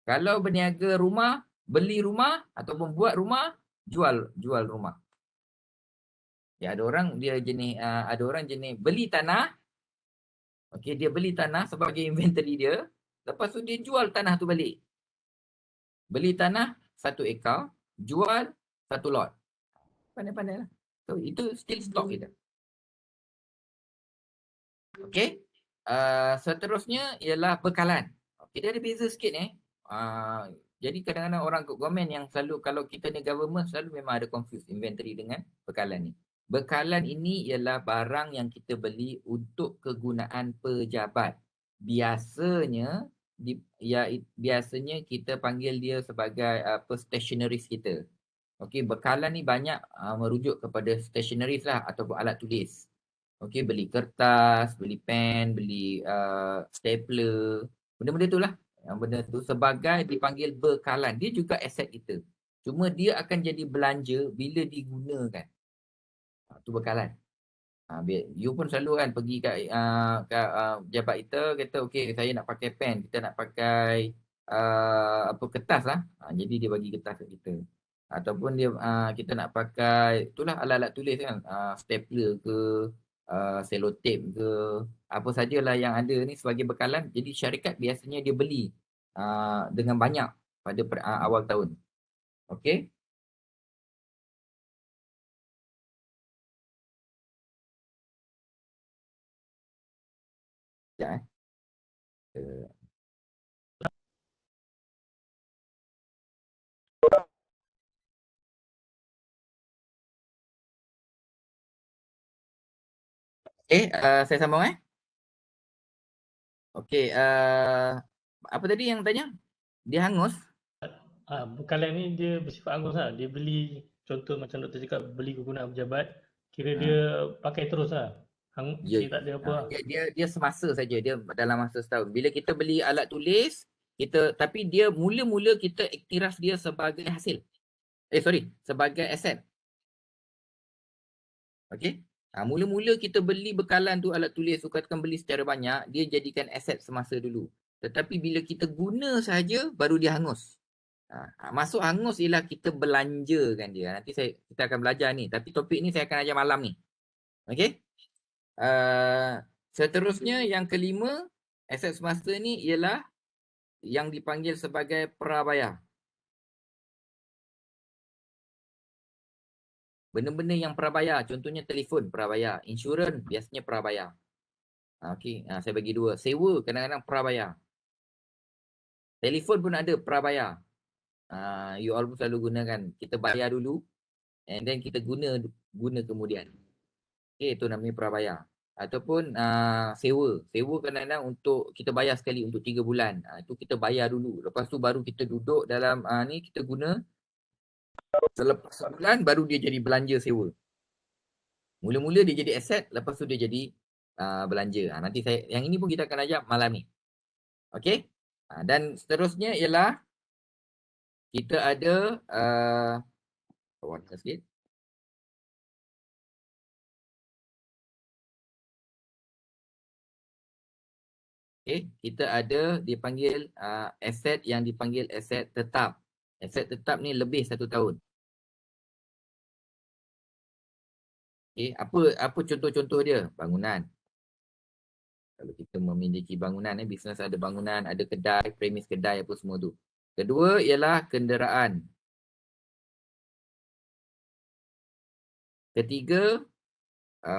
A: Kalau berniaga rumah, beli rumah ataupun buat rumah, jual rumah. Ya, ada orang jenis beli tanah. Okey, dia beli tanah sebagai inventory dia. Lepas tu dia jual tanah tu balik. Beli tanah 1 ekar, jual 1 lot. Pandai-pandai lah. So, itu still stock kita. Okey. Seterusnya ialah bekalan. Okey, dia ada beza sikit ni. Jadi kadang-kadang orang government yang selalu, kalau kita ni government, selalu memang ada confuse inventory dengan bekalan ni. Bekalan ini ialah barang yang kita beli untuk kegunaan pejabat. Biasanya kita panggil dia sebagai stationeries kita. Okey, bekalan ni banyak merujuk kepada stationeries lah ataupun alat tulis. Okey, beli kertas, beli pen, beli stapler, benda-benda tu lah. Yang benda tu sebagai dipanggil bekalan. Dia juga aset kita. Cuma dia akan jadi belanja bila digunakan. Tu bekalan. You pun selalu kan pergi kat pejabat kita, kata okey saya nak pakai pen, kita nak pakai kertas lah. Jadi dia bagi kertas kat kita. Ataupun kita nak pakai itulah alat-alat tulis kan, stapler ke, selotip ke, apa sajalah yang ada ni sebagai bekalan. Jadi syarikat biasanya dia beli dengan banyak pada awal tahun. Okey. Sekejap saya sambung Okey, apa tadi yang tanya? Dia hangus?
F: Bekalan ni dia bersifat hangus lah. Dia beli, contoh macam doktor cakap, beli kegunaan pejabat, kira dia pakai terus lah. Dia tak ada apa lah.
A: Dia semasa saja, dia dalam masa setahun. Bila kita beli alat tulis, tapi dia mula-mula kita iktiraf dia sebagai hasil. Sebagai aset. Okey. Mula-mula kita beli bekalan tu, alat tulis tu, katakan beli secara banyak, dia jadikan aset semasa dulu. Tetapi bila kita guna saja, baru dia hangus. Masuk hangus ialah kita belanjakan dia. Nanti kita akan belajar ni. Tapi topik ni saya akan ajar malam ni. Okey. Seterusnya yang kelima, aset semasa ni ialah yang dipanggil sebagai prabayar. Benda-benda yang prabayar, contohnya telefon prabayar, insurans biasanya prabayar. Okey, saya bagi dua. Sewa kadang-kadang prabayar. Telefon pun ada prabayar. You all pun selalu gunakan. Kita bayar dulu and then kita guna kemudian. Okay, itu namanya prabayar. Ataupun sewa. Sewa kadang-kadang untuk kita bayar sekali untuk 3 bulan. Itu kita bayar dulu. Lepas tu baru kita duduk dalam ni kita guna. Selepas sebulan baru dia jadi belanja sewa. Mula-mula dia jadi aset, lepas tu dia jadi belanja. Nanti yang ini pun kita akan ajar malam ni. Okey? Dan seterusnya ialah kita ada warna sikit. Okay, kita ada dipanggil aset yang dipanggil aset tetap. Aset tetap ni lebih 1 tahun. Okay, apa contoh-contoh dia? Bangunan. Kalau kita memiliki bangunan, bisnes ada bangunan, ada kedai, premis kedai apa semua tu. Kedua ialah kenderaan. Ketiga,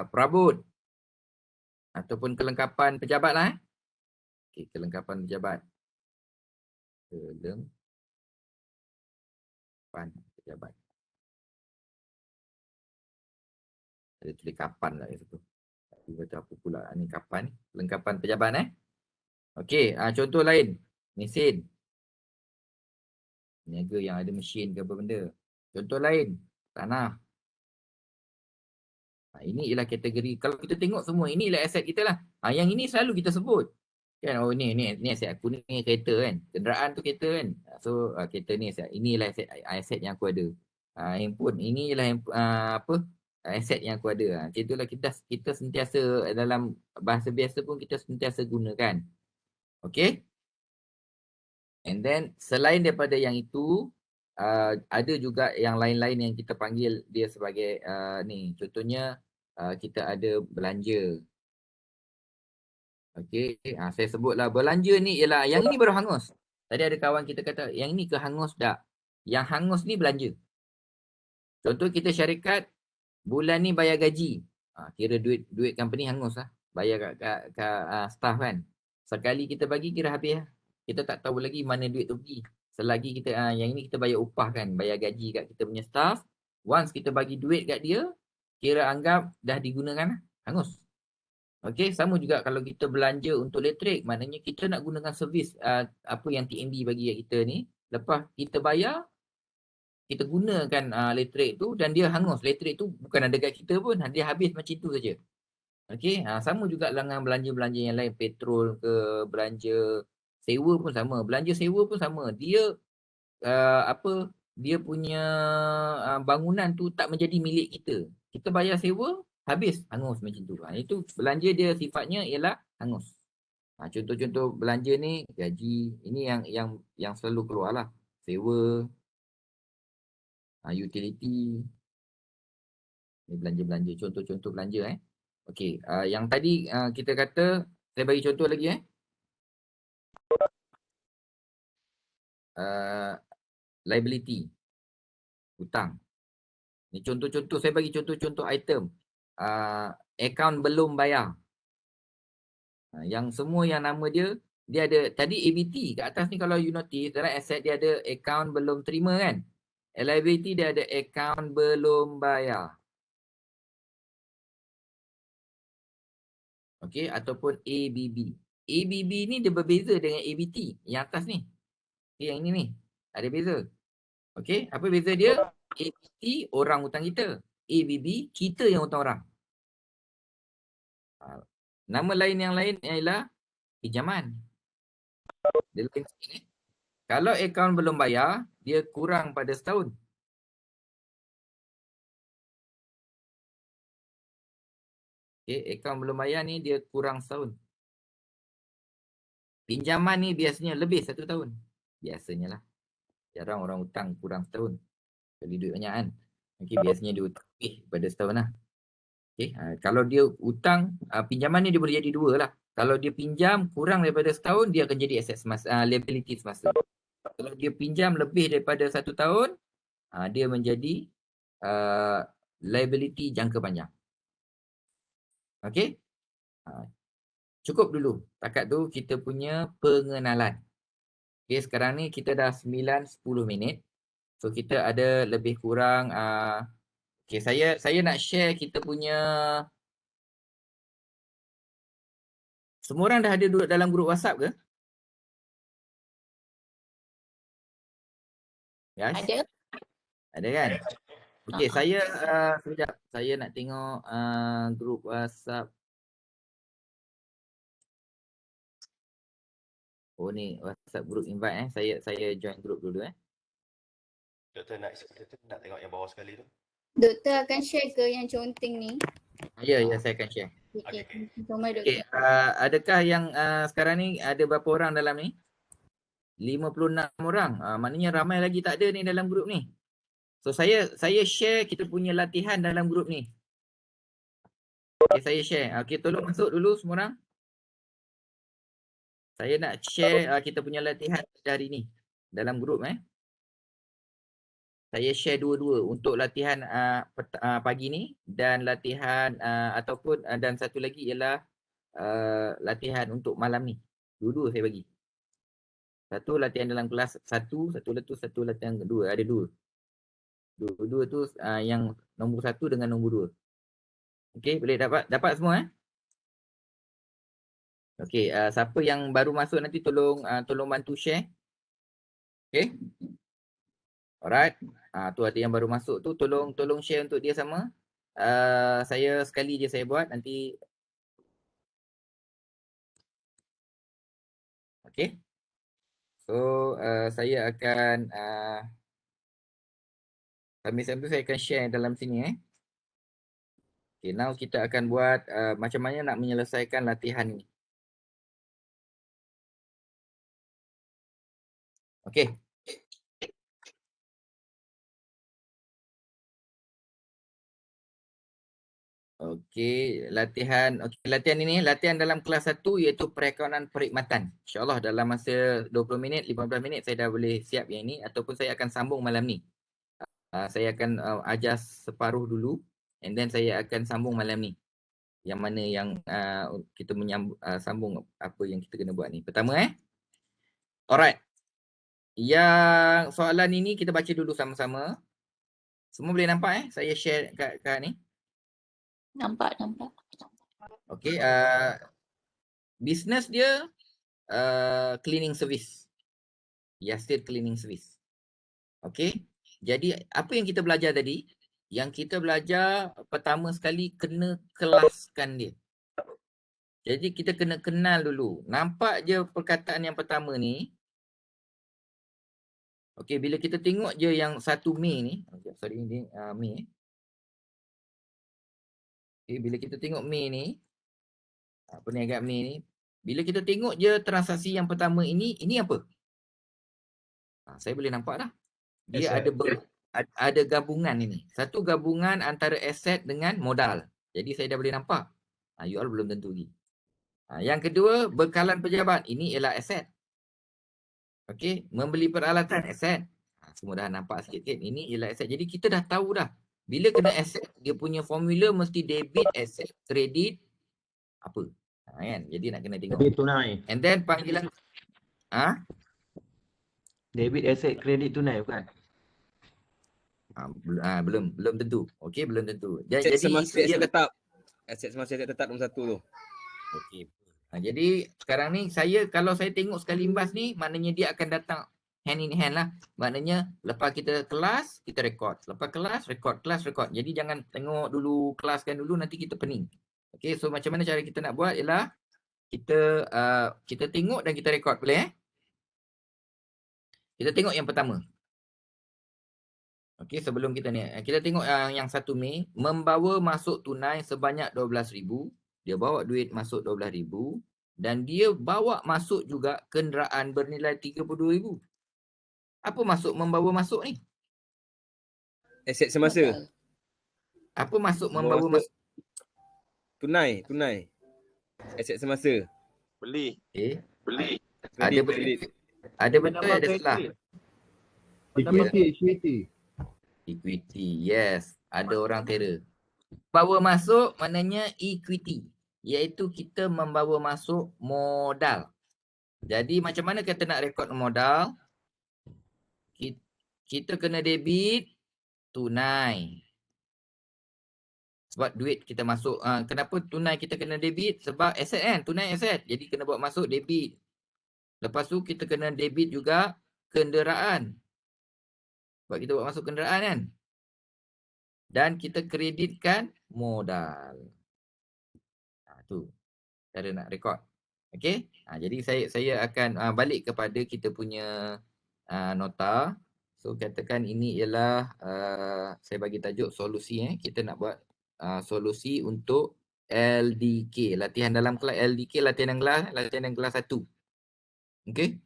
A: perabot ataupun kelengkapan pejabat lah. Okay, kelengkapan pejabat. Kelengkapan pejabat. Ada tulis kapan lah kat situ. Dia kata apa pula ni kapan? Kelengkapan pejabat Okey, contoh lain. Mesin. Niaga yang ada mesin ke apa benda. Contoh lain, tanah. Ini ialah kategori. Kalau kita tengok semua, ini ialah aset kita lah. Yang ini selalu kita sebut. Kan, oh ni aset aku ni kereta kan. Kenderaan tu kereta kan. So kereta ni aset. Inilah aset yang aku ada. Handphone, ini ialah aset yang aku ada. Macam itulah kita sentiasa dalam bahasa biasa pun kita sentiasa gunakan. Okay. And then selain daripada yang itu, ada juga yang lain-lain yang kita panggil dia sebagai ni. Contohnya kita ada belanja. Okey, saya sebutlah belanja ni ialah yang ini baru hangus. Tadi ada kawan kita kata yang ini ke hangus tak? Yang hangus ni belanja. Contoh kita syarikat bulan ni bayar gaji. Kira duit company hangus lah. Bayar kat staff kan. Sekali kita bagi kira habis lah. Kita tak tahu lagi mana duit tu pergi. Selagi kita yang ini kita bayar upah kan, bayar gaji kat kita punya staff. Once kita bagi duit kat dia, kira anggap dah digunakan lah. Hangus. Okey, sama juga kalau kita belanja untuk elektrik, maknanya kita nak gunakan servis apa yang TNB bagi kat kita ni. Lepas kita bayar, kita gunakan elektrik tu dan dia hangus. Elektrik tu bukan ada kat kita pun, dia habis macam tu saja. Okey, sama juga dengan belanja-belanja yang lain, petrol ke, belanja sewa pun sama. Belanja sewa pun sama. Dia dia punya bangunan tu tak menjadi milik kita. Kita bayar sewa, habis hangus macam tu. Itu belanja dia sifatnya ialah hangus. Contoh-contoh belanja ni gaji, ini yang selalu keluar lah. Sewa, utility. Ni belanja-belanja, contoh-contoh belanja Okey, yang tadi kita kata, saya bagi contoh lagi liability, hutang. Ni contoh-contoh, saya bagi contoh-contoh item. Account belum bayar. Yang semua yang nama dia ada, tadi ABT kat atas ni kalau you notice, dalam asset dia ada account belum terima kan. Liability dia ada account belum bayar. Okey, ataupun ABB. ABB ni dia berbeza dengan ABT yang atas ni. Okay, yang ini ni ada beza. Okey, apa beza dia? ABT orang hutang kita. ABB kita yang hutang orang. Nama lain yang lain ialah pinjaman. Dia lain sikit Kalau akaun belum bayar, dia kurang pada setahun. Okay, akaun belum bayar ni dia kurang setahun. Pinjaman ni biasanya lebih 1 tahun. Biasanya lah. Jarang orang hutang kurang setahun. Jadi duit banyak kan. Okay, biasanya dia hutang lebih pada setahun lah. Okay, kalau dia hutang, pinjaman ni dia boleh jadi 2 lah. Kalau dia pinjam kurang daripada setahun, dia akan jadi aset semasa, liability semasa. Kalau dia pinjam lebih daripada 1 tahun, dia menjadi liability jangka panjang. Okey? Cukup dulu. Takat tu kita punya pengenalan. Okay, sekarang ni kita dah 9-10 minit. So kita ada lebih kurang okay, saya nak share kita punya, semua orang dah ada duduk dalam grup WhatsApp ke? Guys? Ada kan? Okey, saya sekejap. Saya nak tengok grup WhatsApp. Oh ni WhatsApp group invite Saya join grup dulu
I: Doktor nak tengok yang bawah sekali tu.
J: Doktor akan share ke yang conteng ni?
A: Ya, saya akan share.
J: Okey. Tolong
A: Okey,
J: doktor.
A: adakah yang sekarang ni ada berapa orang dalam ni? 56 orang. Maknanya ramai lagi tak ada ni dalam grup ni. So saya share kita punya latihan dalam grup ni. Okey, saya share. Okey, tolong masuk dulu semua orang. Saya nak share kita punya latihan hari ni dalam grup Saya share dua-dua untuk latihan pagi ni dan latihan ataupun dan satu lagi ialah latihan untuk malam ni. Dua-dua saya bagi. Satu latihan dalam kelas 1, satu latihan kedua. Ada dua. Dua-dua tu yang nombor 1 dengan nombor 2. Okey, boleh dapat semua Okey, siapa yang baru masuk nanti tolong bantu share. Okey. Alright. Tu ada yang baru masuk tu, tolong share untuk dia sama. Saya sekali je saya buat nanti. Okey. So saya akan sambil saya akan share dalam sini Okay, now kita akan buat macam mana nak menyelesaikan latihan ni. Okey. Okey, latihan ini latihan dalam kelas 1 iaitu perakaunan perkhidmatan. InsyaAllah dalam masa 20 minit, 15 minit saya dah boleh siap yang ini ataupun saya akan sambung malam ni. Saya akan ajar separuh dulu and then saya akan sambung malam ni. Yang mana yang kita sambung apa yang kita kena buat ni. Pertama Alright. Yang soalan ini kita baca dulu sama-sama. Semua boleh nampak saya share kat ni.
B: Nampak.
A: Okey, business dia cleaning service. Yasir cleaning service. Okey. Jadi apa yang kita belajar tadi? Yang kita belajar pertama sekali kena kelaskan dia. Jadi kita kena kenal dulu. Nampak je perkataan yang pertama ni. Okey, bila kita tengok je yang 1 Mei ni. Sorry, ini Mei. Okay, bila kita tengok Mei ni. Perniagaan Mei ni. Bila kita tengok je transaksi yang pertama ini apa? Saya boleh nampak dah. Dia ada gabungan ini. Satu gabungan antara aset dengan modal. Jadi saya dah boleh nampak. You all belum tentu lagi. Yang kedua, bekalan pejabat. Ini ialah aset. Okey, membeli peralatan aset. Semua dah nampak sikit-sikit. Ini ialah aset. Jadi kita dah tahu dah. Bila kena aset, dia punya formula mesti debit, aset, kredit, apa. Kan? Jadi nak kena tengok.
C: Debit tunai.
A: And then panggilan.
C: Debit, aset, kredit tunai bukan?
A: Belum tentu. Okey, belum tentu.
G: Aset semasa aset tetap. Aset semasa aset tetap nombor 1 tu.
A: Okey. Jadi sekarang ni kalau saya tengok sekali imbas ni, maknanya dia akan datang hand in hand lah. Maknanya lepas kita kelas, kita rekod. Lepas kelas, rekod. Jadi jangan tengok dulu, kelaskan dulu, nanti kita pening. Okey, so macam mana cara kita nak buat ialah kita tengok dan kita rekod. Boleh Kita tengok yang pertama. Okey, sebelum kita ni. Kita tengok yang 1 Mei. Membawa masuk tunai sebanyak 12,000. Dia bawa duit masuk 12,000. Dan dia bawa masuk juga kenderaan bernilai 32,000. Apa maksud membawa masuk ni?
G: Aset semasa.
A: Apa maksud membawa masuk?
G: Tunai. Aset semasa.
I: Beli.
G: Beli.
A: Ada betul, ada salah. Equity, yes. Ada orang tera. Bawa masuk maknanya equity. Iaitu kita membawa masuk modal. Jadi macam mana kita nak rekod modal? Kita kena debit tunai. Sebab duit kita masuk. Kenapa tunai kita kena debit? Sebab aset kan, tunai aset. Jadi kena buat masuk debit. Lepas tu kita kena debit juga kenderaan. Sebab kita buat masuk kenderaan kan. Dan kita kreditkan modal. Tu cara nak rekod. Okey. Jadi saya akan balik kepada kita punya nota. So katakan ini ialah saya bagi tajuk solusi. Kita nak buat solusi untuk LDK. Latihan dalam kelas LDK, latihan dalam kelas 1. Okey.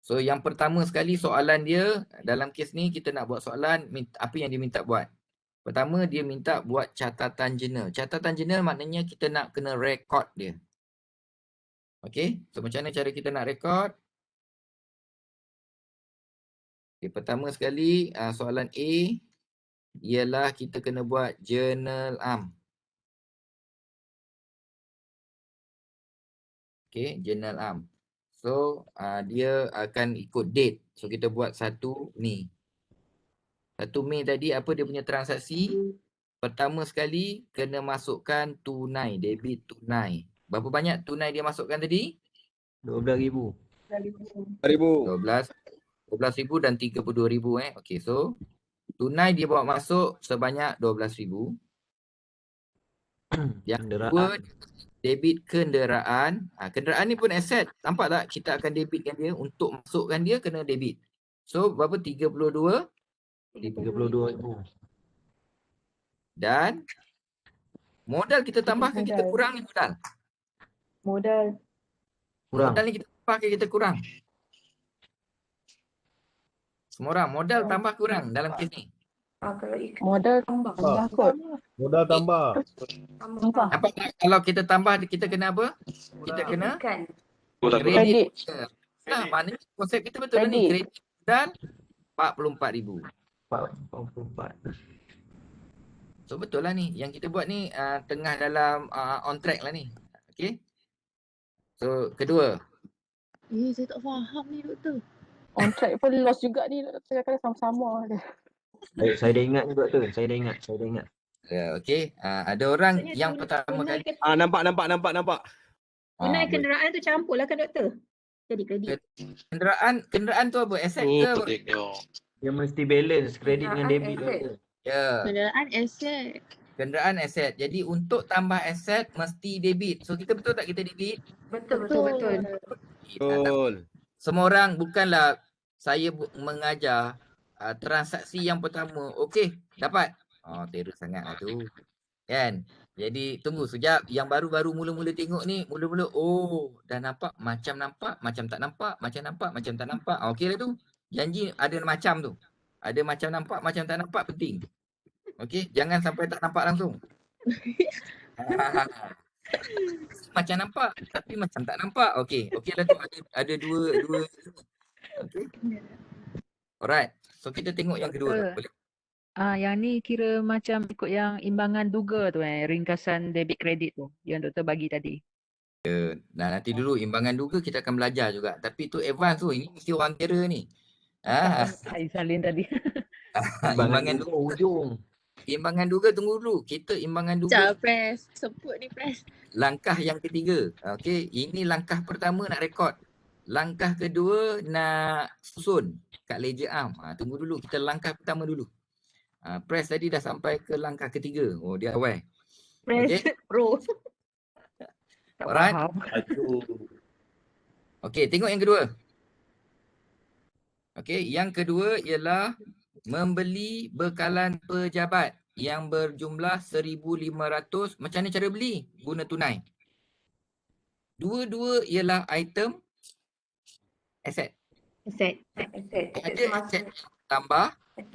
A: So yang pertama sekali soalan dia dalam kes ni kita nak buat soalan apa yang dia minta buat. Pertama dia minta buat catatan jurnal. Catatan jurnal maknanya kita nak kena rekod dia. Okey. So macam mana cara kita nak rekod? Okay, pertama sekali soalan A ialah kita kena buat jurnal am. Okey, jurnal am. So dia akan ikut date. So kita buat 1 Mei. 1 Mei tadi apa dia punya transaksi? Pertama sekali kena masukkan tunai, debit tunai. Berapa banyak tunai dia masukkan tadi?
C: 12,000.
A: 12,000 dan 32,000 Okey, so tunai dia bawa masuk sebanyak 12,000. Yang kedua debit kenderaan. Kenderaan ni pun aset. Nampak tak? Kita akan debitkan dia. Untuk masukkan dia kena debit. So berapa? 32,000. Dan modal kita tambah ke kita kurang ni modal?
E: Modal.
A: Modal ni kita tambah ke kita kurang? Semua orang modal tambah kurang dalam kes ni.
E: Modal tambah kot.
D: Modal tambah.
A: Nampak tak? Kalau kita tambah kita kena apa? Kita kena
E: Kredit.
A: Maknanya konsep kita betul lah ni. Kredit modal 44,000.
C: 44.
A: So betul lah ni. Yang kita buat ni tengah dalam on track lah ni. Okay. So kedua.
E: Saya tak faham ni doktor. On track pun loss juga ni. Saya kata sama-sama dia.
C: Saya dah ingat ni doktor. Saya dah ingat.
A: Okay. Ada orang yang pertama kali.
G: Nampak.
B: Tunai kenderaan tu campur lah kan doktor? Jadi kredit.
A: Kenderaan tu apa? Aset ke apa?
C: Dia mesti balance kredit dengan debit doktor.
A: Ya. Kenderaan aset. Jadi untuk tambah aset mesti debit. So kita betul tak kita debit?
B: Betul.
A: Semua orang bukanlah saya mengajar transaksi yang pertama. Okey, dapat. Terror sangat lah tu. Kan? Jadi tunggu sekejap. Yang baru-baru mula-mula tengok ni, mula-mula dah nampak, macam tak nampak, macam nampak, macam tak nampak. Okey lah tu. Janji ada macam tu. Ada macam nampak, macam tak nampak penting. Okey, jangan sampai tak nampak langsung. Macam nampak tapi macam tak nampak. Okey lah tu ada dua. Okey. Alright. So kita tengok yang kedua. Boleh?
E: Yang ni kira macam ikut yang imbangan duga tu ringkasan debit kredit tu yang doktor bagi tadi.
A: Nah, nanti dulu imbangan duga kita akan belajar juga. Tapi tu advance tu. Ini mesti orang kira ni.
E: Saya salin tadi.
A: Imbangan duga ujung. Imbangan duga tunggu dulu. Kita imbangan duga.
B: Press. Sebut ni press.
A: Langkah yang ketiga. Okey, ini langkah pertama nak rekod. Langkah kedua nak susun kat ledger arm. Tunggu dulu. Kita langkah pertama dulu. Press tadi dah sampai ke langkah ketiga. Dia aware.
B: Press pro.
A: Alright. Okey, tengok yang kedua. Okey, yang kedua ialah membeli bekalan pejabat yang berjumlah 1,500. Macam mana cara beli? Guna tunai. Dua-dua ialah item aset. Ada aset yang bertambah,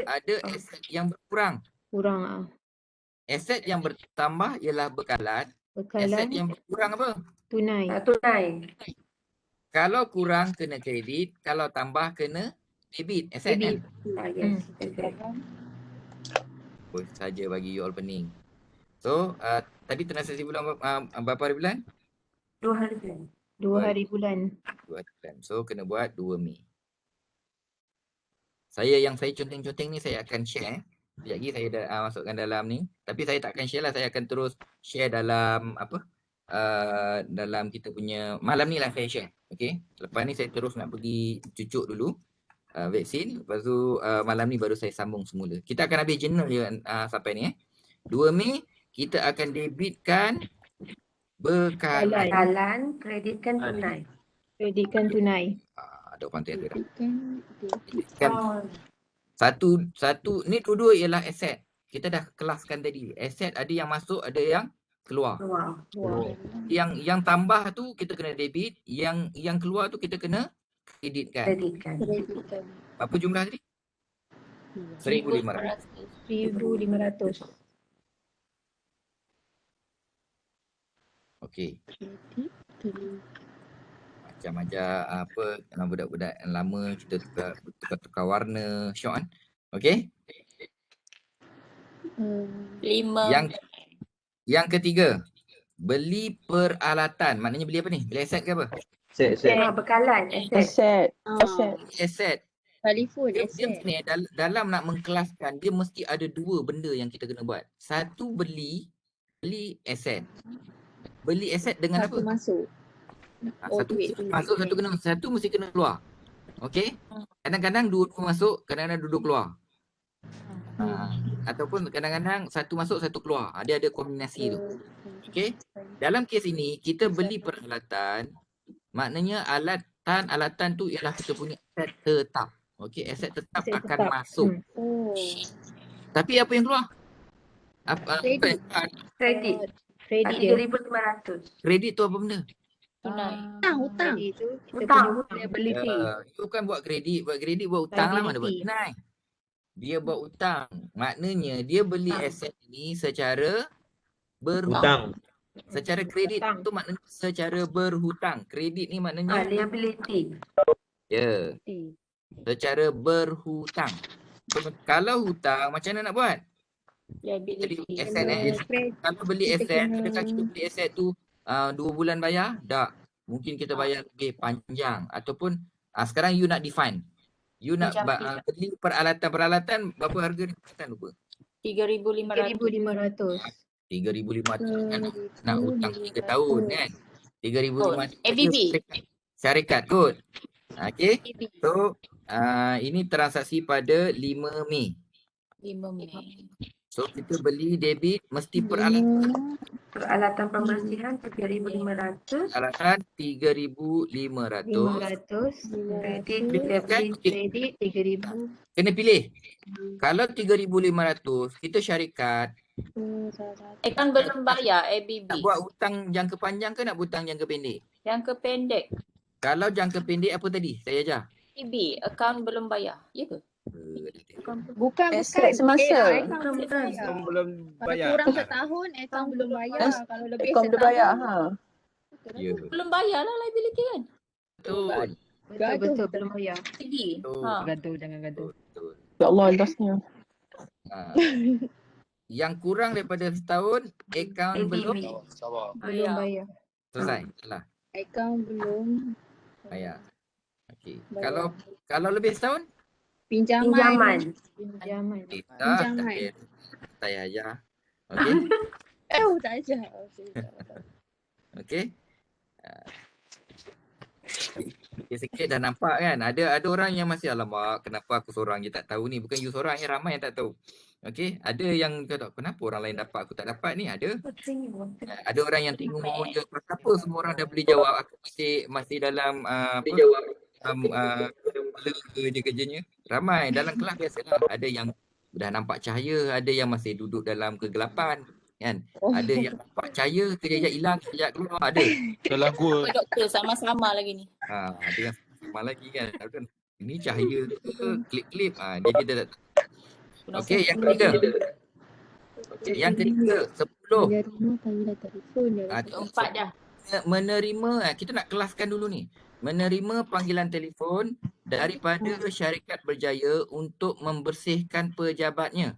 A: ada aset yang berkurang. Aset yang bertambah ialah bekalan. Aset yang berkurang apa?
B: Tunai.
A: Kalau kurang kena kredit, kalau tambah kena debit. Aset kan? Saja bagi you all pening. So, tadi transaksi bulan berapa hari bulan?
B: 2 hari bulan.
K: 2 hari bulan.
A: 2 bulan. So kena buat 2 Mei. Yang saya conteng-conteng ni saya akan share. Sekejap lagi saya dah masukkan dalam ni. Tapi saya tak akan share lah. Saya akan terus share dalam dalam kita punya malam ni lah saya share. Okay. Lepas ni saya terus nak pergi cucuk dulu vaksin. Lepas tu malam ni baru saya sambung semula. Kita akan habis jurnal je sampai ni 2 Mei kita akan debitkan
K: Bekalan, kreditkan tunai. Kreditkan tunai.
A: Ada orang tu dah. Kan satu ni dua-dua ialah aset. Kita dah kelaskan tadi. Aset ada yang masuk, ada yang keluar. Yang tambah tu kita kena debit, yang keluar tu kita kena kreditkan. Apa jumlah tadi? 1,500.
K: 1,500.
A: Okey. Macam-macam budak-budak yang lama kita tukar warna syok kan. Okey.
B: 5.
A: Yang ketiga, beli peralatan. Maknanya beli apa ni? Beli aset ke apa?
K: Bekalan, aset.
A: Aset.
J: Telefon,
A: Dia ni dalam nak mengkelaskan dia mesti ada dua benda yang kita kena buat. Satu beli aset. Beli aset dengan apa?
J: masuk.
A: Satu masuk, satu mesti kena keluar. Okey? Kadang-kadang dua masuk, kadang-kadang duduk keluar. Ataupun kadang-kadang satu masuk, satu keluar. Dia ada kombinasi tu. Okey? Dalam kes ini kita beli peralatan, maknanya alatan tu ialah kita punya aset tetap. Okey, aset tetap akan masuk. Tapi apa yang keluar?
K: Kredit. Kredit 3,500.
A: Kredit tu apa benda?
B: Tunai.
J: Hutang.
K: Hutang.
E: Liability.
A: Itu kan buat kredit, buat hutang lah, mana buat tunai. Dia buat hutang. Maknanya dia beli aset ni secara berhutang. Secara kredit tu maknanya secara berhutang. Kredit ni maknanya
K: liability.
A: ya. Secara berhutang. So, kalau hutang macam mana nak buat? Jadi aset kalau beli aset, adakah kita beli aset tu 2 bulan bayar? Tak. Mungkin kita bayar lebih panjang ataupun sekarang you nak define. You nak beli peralatan berapa harga ni? Kan lupa.
B: 3,500.
A: 3,500 kan nak hutang 3 tahun kan. 3,500
B: ABB.
A: Syarikat kot. Okey. So ini transaksi pada 5 Mei.
B: 5 Mei.
A: So kita beli debit mesti peralatan
K: Pembersihan 3,500.
A: peralatan 3,500.
K: Kredit 3,000.
A: Kena pilih. Kalau 3,500 kita syarikat
B: Kan belum bayar ABB.
A: nak buat hutang jangka panjang ke nak buat hutang jangka pendek?
B: Jangka pendek.
A: Kalau jangka pendek apa tadi? Saya ajar.
B: ABB, akaun belum bayar. Ya ke?
J: Bukan
K: semasa.
G: Belum
J: Kalau
G: bayar.
J: kurang setahun, akaun belum bayar. Kalau lebih
K: Akaun belum bayar,
J: setahun,
A: Ya.
B: Belum bayar lah liability kan?
A: Betul.
K: Betul belum bayar.
B: ABB.
E: Gantung, jangan gantung.
A: Betul.
K: Ya Allah, losnya.
A: Yang kurang daripada setahun akaun belum
K: Belum bayar.
A: selesai. Salah.
J: akaun belum
A: Bayar. Okey.
J: Bayar.
A: Kalau lebih setahun?
J: pinjaman.
A: Tak saya ajar. Okey.
J: Tak aja.
A: Okey. Sikit-sikit dah nampak kan. Ada orang yang masih alamak kenapa aku seorang je tak tahu ni. Bukan you seorang yang ramai yang tak tahu. Okey, ada yang kata kenapa orang lain dapat aku tak dapat ni, ada. Ada orang yang tengok je apa semua orang dah boleh jawab, aku masih dalam je kerjanya. Ramai dalam kelas biasalah. Ada yang dah nampak cahaya, ada yang masih duduk dalam kegelapan kan. Ada yang nampak cahaya kejap hilang, kejap keluar, ada.
I: Dalam gua.
B: Doktor sama-sama lagi ni.
A: Ada yang sama lagi kan. Ini cahaya ke klip-klip, dia kita tak. Okey, yang ketiga. Yang ketiga 10.
B: Empat dah.
A: Menerima, kita nak kelaskan dulu ni. Menerima panggilan telefon daripada syarikat berjaya untuk membersihkan pejabatnya.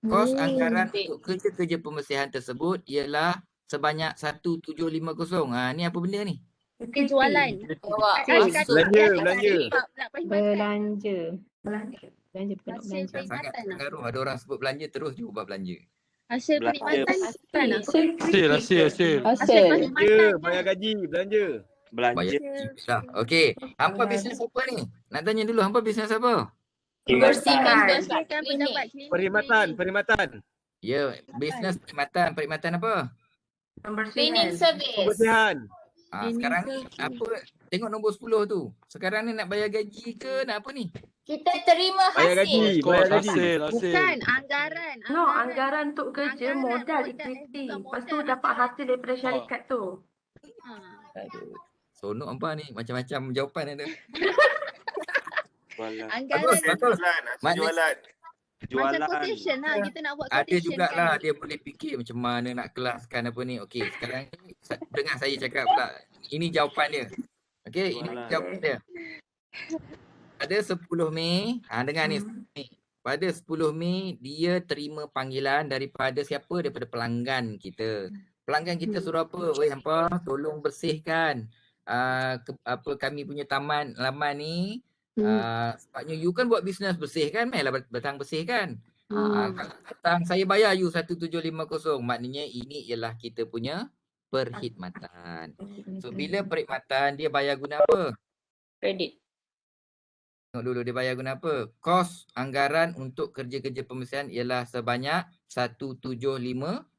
A: Kos anggaran untuk kerja-kerja pembersihan tersebut ialah sebanyak 1,750. Ni apa benda ni?
J: Kita jualan.
B: Bawa
K: Sales.
B: masuk.
G: Belanja.
K: Belanja. Belanja bukan nak
J: Hasil
K: belanja.
A: Sangat
J: perkhidmatan lah.
A: pengaruh ada orang sebut belanja terus dia ubah belanja.
J: Hasil perkhidmatan kan lah.
D: Hasil.
J: Hasil
G: Belanja,
J: perkhidmatan.
G: bayar gaji, belanja.
A: Bayar dah. Okey. Hampa bisnes apa ni? Nak tanya dulu hampa bisnes apa?
B: Bersihkan
J: Bersihkan pejabat klinik.
G: Perkhidmatan.
A: Ya, bisnes perkhidmatan. Perkhidmatan apa?
B: cleaning service.
G: Kebersihan.
A: Sekarang ni apa? Tengok nombor 10 tu. Sekarang ni nak bayar gaji ke nak apa ni?
B: Kita terima
G: Bayar gaji,
B: hasil.
G: bayar gaji.
J: Bukan anggaran.
K: No, anggaran untuk kerja,
J: Anggaran,
K: modal
J: modal,
K: equity.
J: bukan
K: Lepas tu
J: modal.
K: dapat hasil daripada syarikat tu.
A: Aduh. Sonok hampa ni. Macam-macam jawapan ada.
J: Anggaran
A: Betul.
J: macam quotation lah. Kita nak buat
A: Ada
J: quotation
A: jugalah
J: kan.
A: dia boleh fikir macam mana nak kelaskan apa ni. Okey, sekarang ni dengar saya cakap pula. Ini jawapan dia. Okey, ini jawapan dia. Pada 10 Mei, dengar ni. Pada 10 Mei dia terima panggilan daripada siapa? Daripada pelanggan kita. Pelanggan kita suruh apa? Oi hampa, tolong bersihkan kami punya laman ni. Sebabnya you kan buat bisnes bersih kan, mainlah datang bersih kan. Kalau datang saya bayar you 1750, maknanya ini ialah kita punya perkhidmatan. So bila perkhidmatan dia bayar guna apa?
B: Kredit.
A: Tengok dulu dia bayar guna apa? Kos anggaran untuk kerja-kerja pembersihan ialah sebanyak 1750.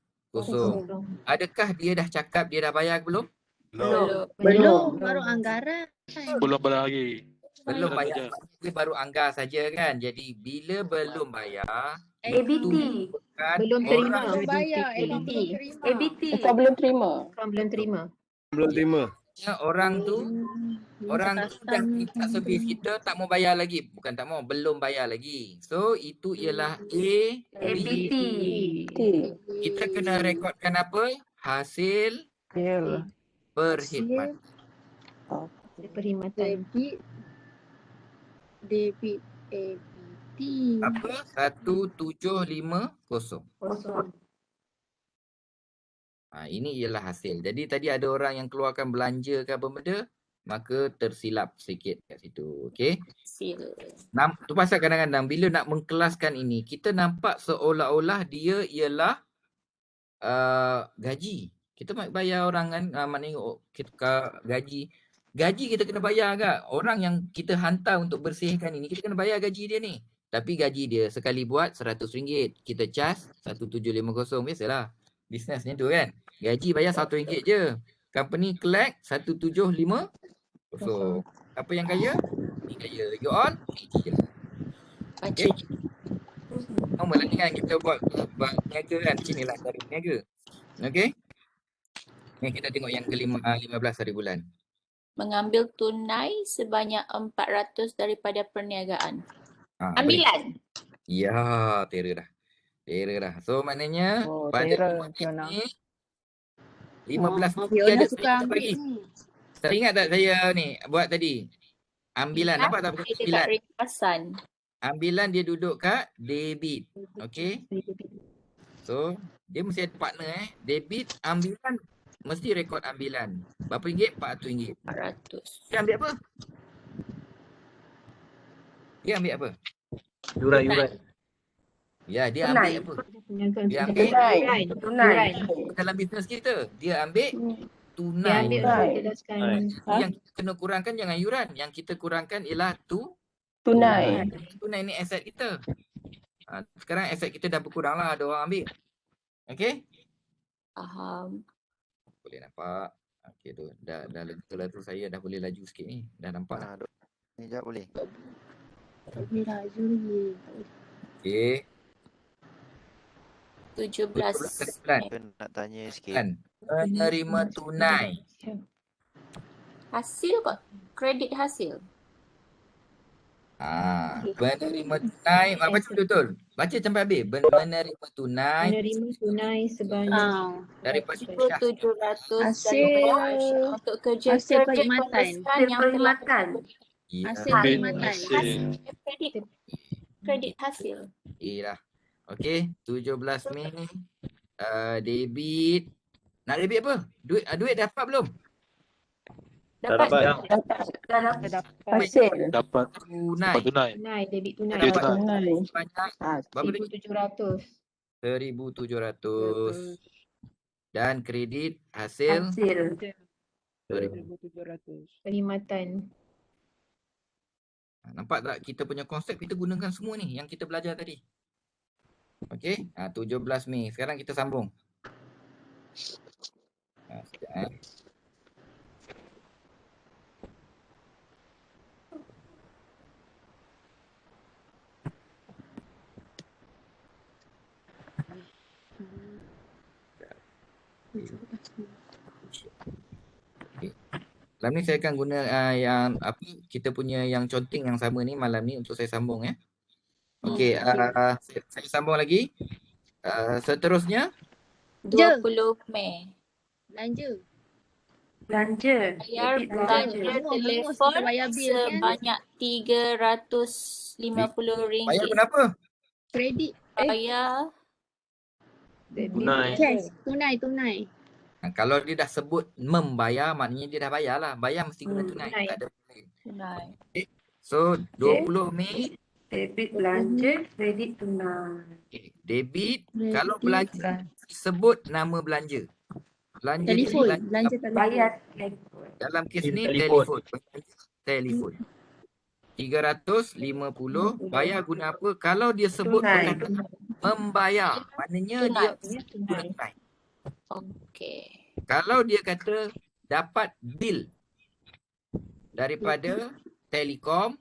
A: Adakah dia dah cakap dia dah bayar belum?
J: Belum, baru anggaran.
D: Belum bayar lagi.
A: Belum bayar. Dia baru anggar saja kan. Jadi bila belum bayar,
K: ABT.
A: bukan
K: Belum terima.
A: orang
J: Belum bayar,
K: ABT.
J: ABT.
K: ABT.
J: belum terima.
K: Belum terima.
G: Belum terima.
A: orang tu dah minta servis kita tak mau bayar lagi. Bukan tak mau, belum bayar lagi. So itu ialah
K: ABT.
A: Kita kena rekodkan apa? Hasil perkhidmatan.
K: Perkhidmatan.
J: Debit ABT.
A: Apa? 1750. Ini ialah hasil. Jadi tadi ada orang yang keluarkan belanja ke apa benda, maka tersilap sikit kat situ. Okey.
B: Hasil.
A: Tu pasal kadang-kadang bila nak mengkelaskan ini, kita nampak seolah-olah dia ialah gaji. Kita bayar orang kan, maknanya kita gaji. Gaji kita kena bayar agak. Orang yang kita hantar untuk bersihkan ini, kita kena bayar gaji dia ni. Tapi gaji dia sekali buat RM100. Kita charge 1750. Biasalah. Bisnesnya tu kan. Gaji bayar RM1 je. Company collect 1750. Apa yang kaya? Ni kaya. You all? Okay. Normal lah ni kan kita buat niaga kan. Sinilah cara niaga. Okay. Ni kita tengok yang ke-15 hari bulan.
B: Mengambil tunai sebanyak 400 daripada perniagaan. Ambilan.
A: Ya, terror dah. So maknanya pada ni 15
J: Fiona
A: ada
J: suka ambil
A: bagi.
J: ni.
A: Saya ingat tak saya ni buat tadi? Ambilan, nampak tak bukan ambilan?
B: Ringkasan.
A: Ambilan dia duduk kat debit. Okey. So dia mesti ada partner debit, ambilan mesti rekod ambilan. Berapa ringgit? RM400.
B: 400.
A: Dia ambil apa? Dia ambil apa?
C: Yuran.
A: Ya, dia ambil apa? Dia ambil
K: Tunai.
A: dalam bisnes kita. Dia ambil
K: Dia
A: tunai.
K: ambil untuk jelaskan.
A: Yang kita kena kurangkan jangan yuran. Yang kita kurangkan ialah
J: Tunai.
A: tunai ni aset kita. Sekarang aset kita dah berkurang lah. Ada orang ambil. Okey?
B: Faham.
A: Boleh nampak. Okey tu. Dah lega lah tu. Saya dah boleh laju sikit ni. Dah nampak dah.
L: Ni jap boleh.
J: Ni laju lagi.
A: Okey.
B: 17.
L: Nak tanya sikit.
A: Menerima tunai.
B: Hasil kot. Kredit hasil.
A: Menerima tunai. Baca betul. Baca sampai habis. Menerima tunai.
K: Menerima tunai sebanyak
A: Daripada
B: 700
J: Hasil
B: untuk kerja
J: perkhidmatan.
B: yang telah
J: Hasil perkhidmatan.
B: Kredit hasil.
A: Lah. Okey, 17 Mei. Debit. Nak debit apa? Duit dapat belum?
B: Dapat.
K: Hasil.
H: Dapat
A: Tunai.
K: Tunai, debit tunai.
H: Debit
A: Dapat
H: tunai.
A: banyak berapa lagi?
K: 1,700.
A: 1,700. Dan kredit hasil
K: Hasil.
A: 2,000.
K: Perkhidmatan.
A: Nampak tak kita punya konsep kita gunakan semua ni yang kita belajar tadi. Okey, 17 Mei. Sekarang kita sambung. Sekejap, Malam ni saya akan guna yang apa kita punya yang conteng yang sama ni malam ni untuk saya sambung ya. Okey, saya sambung lagi. Seterusnya
B: 20 Mei.
J: Belanja.
B: Bayar belanja telefon sebanyak RM350.
A: bayar kenapa?
J: Kredit.
B: Bayar
C: Tunai.
J: Cash. Tunai.
A: Kalau dia dah sebut membayar maknanya dia dah bayar lah. Bayar mesti guna tunai.
K: tunai.
A: Tak ada lain.
B: tunai.
A: So 20 Mei
J: Debit belanja, kredit tunai.
A: debit kalau belanja sebut nama belanja. Belanja
J: Telefon.
A: dia
J: Belanja telefon.
K: Bayar.
A: dalam kes ni
C: Telefon.
A: telefon. 350 bayar guna apa? Kalau dia sebut
K: Tunai.
A: perkataan membayar, maknanya dia guna tunai.
B: Okey.
A: Kalau dia kata dapat bil daripada Telekom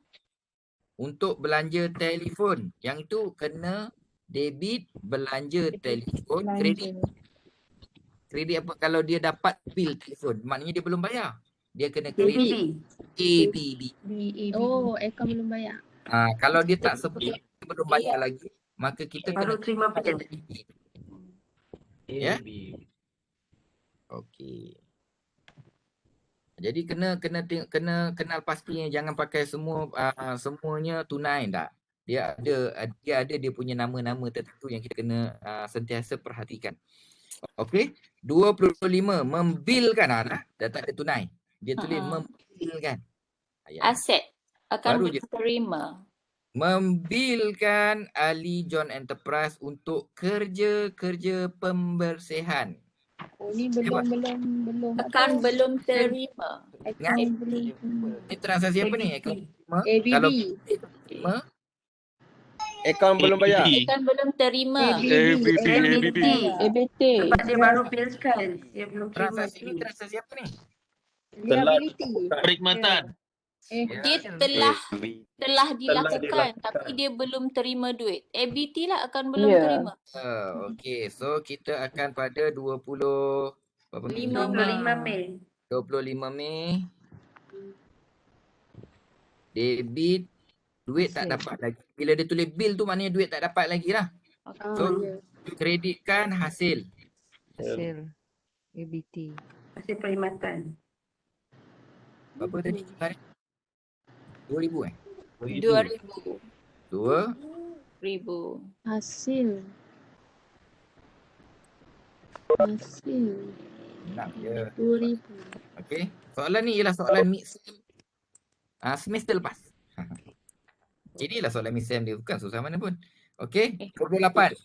A: untuk belanja telefon, yang itu kena debit belanja telefon, kredit. Kredit apa? Kalau dia dapat bil telefon, maknanya dia belum bayar. Dia kena kredit ABB.
J: Oh, akaun belum bayar.
A: Kalau dia tak sebut dia belum bayar lagi, maka kita
K: Baru
A: kena
K: terima bil.
A: Ya. Okey. Jadi kena kenal pastinya, jangan pakai semuanya tunai tak. Dia ada dia punya nama-nama tertentu yang kita kena sentiasa perhatikan. Okey, 25 membilkan dah tak ada tunai. Dia tulis membilkan.
B: Aset akan
A: Baru je.
B: diterima.
A: Membilkan Ali John Enterprise untuk kerja-kerja pembersihan.
J: Oh, ni belum.
B: Akan belum terima.
A: Ingat? Ini transaksi apa ni?
J: ABB.
A: Kalau terima,
G: Akaun belum bayar.
B: Akan belum terima.
J: ABT.
K: Sebab dia baru bilkan. Dia belum terima.
A: transaksi ni transaksi apa ni?
J: Liability.
C: Perkhidmatan.
B: Dia telah dilakukan tapi dia belum terima duit. ABT lah akan belum terima.
A: Okey, so kita akan pada 25
K: Mei.
A: 25 Mei. Debit duit tak dapat lagi. Bila dia tulis bil tu maknanya duit tak dapat lagi lah. So kreditkan hasil.
E: Hasil ABT.
K: Hasil perkhidmatan.
A: Berapa tadi? 2,000
B: 2,000.
A: 2,000.
J: Hasil.
A: Nak je.
J: 2,000.
A: Okey. Soalan ni ialah soalan mid-sem semester lepas. Inilah soalan mid-sem dia, bukan susah mana pun. Okey, 28.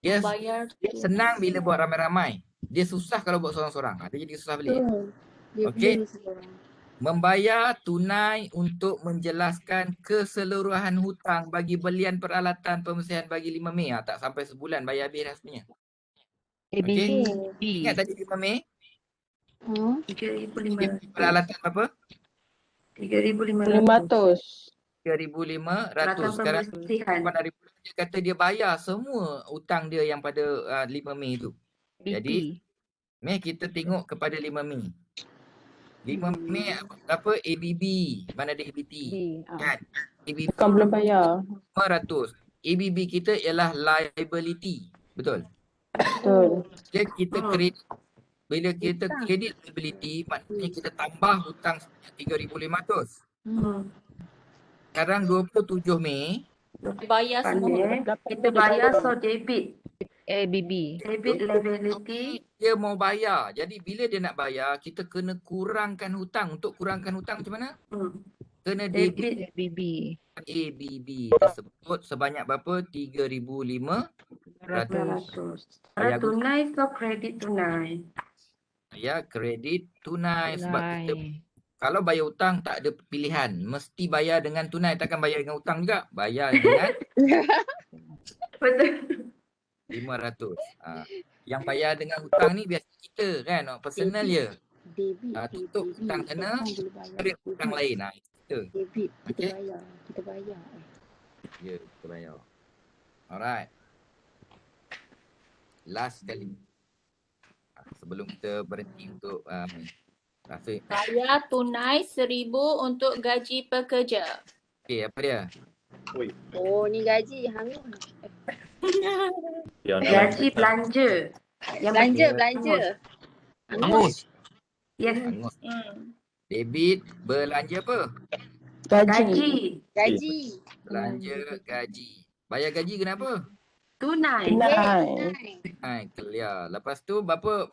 A: Dia senang bila buat ramai-ramai. Dia susah kalau buat seorang-seorang. Dia jadi susah beli. Okey. Membayar tunai untuk menjelaskan keseluruhan hutang bagi belian peralatan pembersihan bagi 5 Mei. Tak sampai sebulan bayar habis rasminya. Okey. Ingat tadi 5 Mei?
K: 3,500.
A: Peralatan apa?
K: 3,500.
A: 3,500. Sekarang Puan Arif dia kata dia bayar semua hutang dia yang pada 5 Mei tu. Jadi Mei kita tengok kepada 5 Mei. 5 Mei apa? ABB. Mana ada ABT? Kan? ABB
J: Kan belum bayar.
A: 500. ABB kita ialah liability. Betul? Jadi kita kredit. Bila kita kredit liability, maknanya kita tambah hutang 3,500. Sekarang 27 Mei.
B: Bayar semua.
K: Kita bayar so debit.
E: ABB.
K: Debit liability.
A: Dia mau bayar. Jadi bila dia nak bayar, kita kena kurangkan hutang. Untuk kurangkan hutang macam mana? Kena debit
E: ABB.
A: ABB tersebut sebanyak berapa? 3,500.
K: Kalau tunai ke kredit tunai?
A: Ya, kredit tunai. Sebab kita kalau bayar hutang tak ada pilihan. Mesti bayar dengan tunai. Takkan bayar dengan hutang juga. Bayar dengan
K: Betul.
A: 500. Yang bayar dengan hutang ni biasa kita kan. Personal je. Tutup hutang kena, cari hutang lain. Kita.
J: Debit, kita
A: Okay.
J: bayar. Kita bayar.
A: Ya, kita bayar. Alright. Last kali. Sebelum kita berhenti untuk Rafiq.
B: Bayar tunai 1,000 untuk gaji pekerja.
A: Okay, apa dia?
J: Oh, ni gaji hangus.
K: Gaji belanja.
J: Belanja.
A: Hangus.
K: Yes.
A: Hangus. Debit belanja apa?
K: Gaji.
A: Belanja gaji. Bayar gaji kenapa?
K: Tunai.
A: Clear. Lepas tu berapa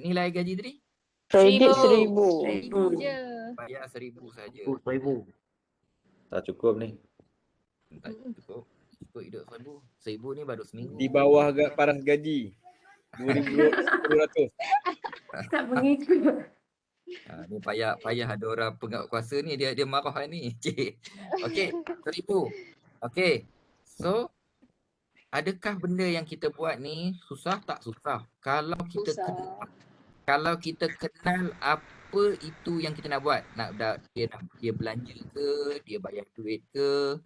A: nilai gaji tadi?
J: Kredit
K: 1,000.
J: 1,000 je.
A: Bayar 1,000 saja.
C: 1,000.
D: Tak cukup ni.
A: Tak cukup. Cukup hidup 1,000. 1,000 ni baru seminggu.
G: Di bawah paras gaji. 2,200.
K: Tak mengikut.
A: Ni payah ada orang penguasa ni dia marah ni. Cik. Okey, 1,000. Okey. So adakah benda yang kita buat ni susah tak susah? Kalau kita kenal apa itu yang kita nak buat, dia belanja ke, dia bayar duit ke,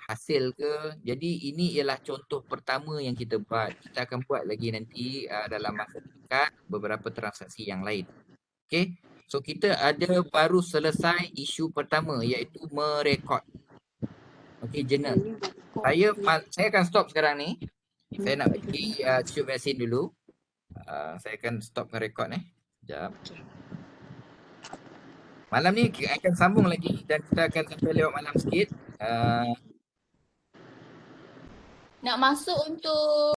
A: hasil ke. Jadi ini ialah contoh pertama yang kita buat. Kita akan buat lagi nanti dalam masa dekat beberapa transaksi yang lain. Okay. So kita ada baru selesai isu pertama iaitu merekod. Okay, journal. Saya akan stop sekarang ni. Saya nak pergi shoot vaksin dulu. Saya akan stopkan rekod ni. Sekejap. Malam ni akan sambung lagi dan kita akan sampai lewat malam sikit.
B: Nak masuk untuk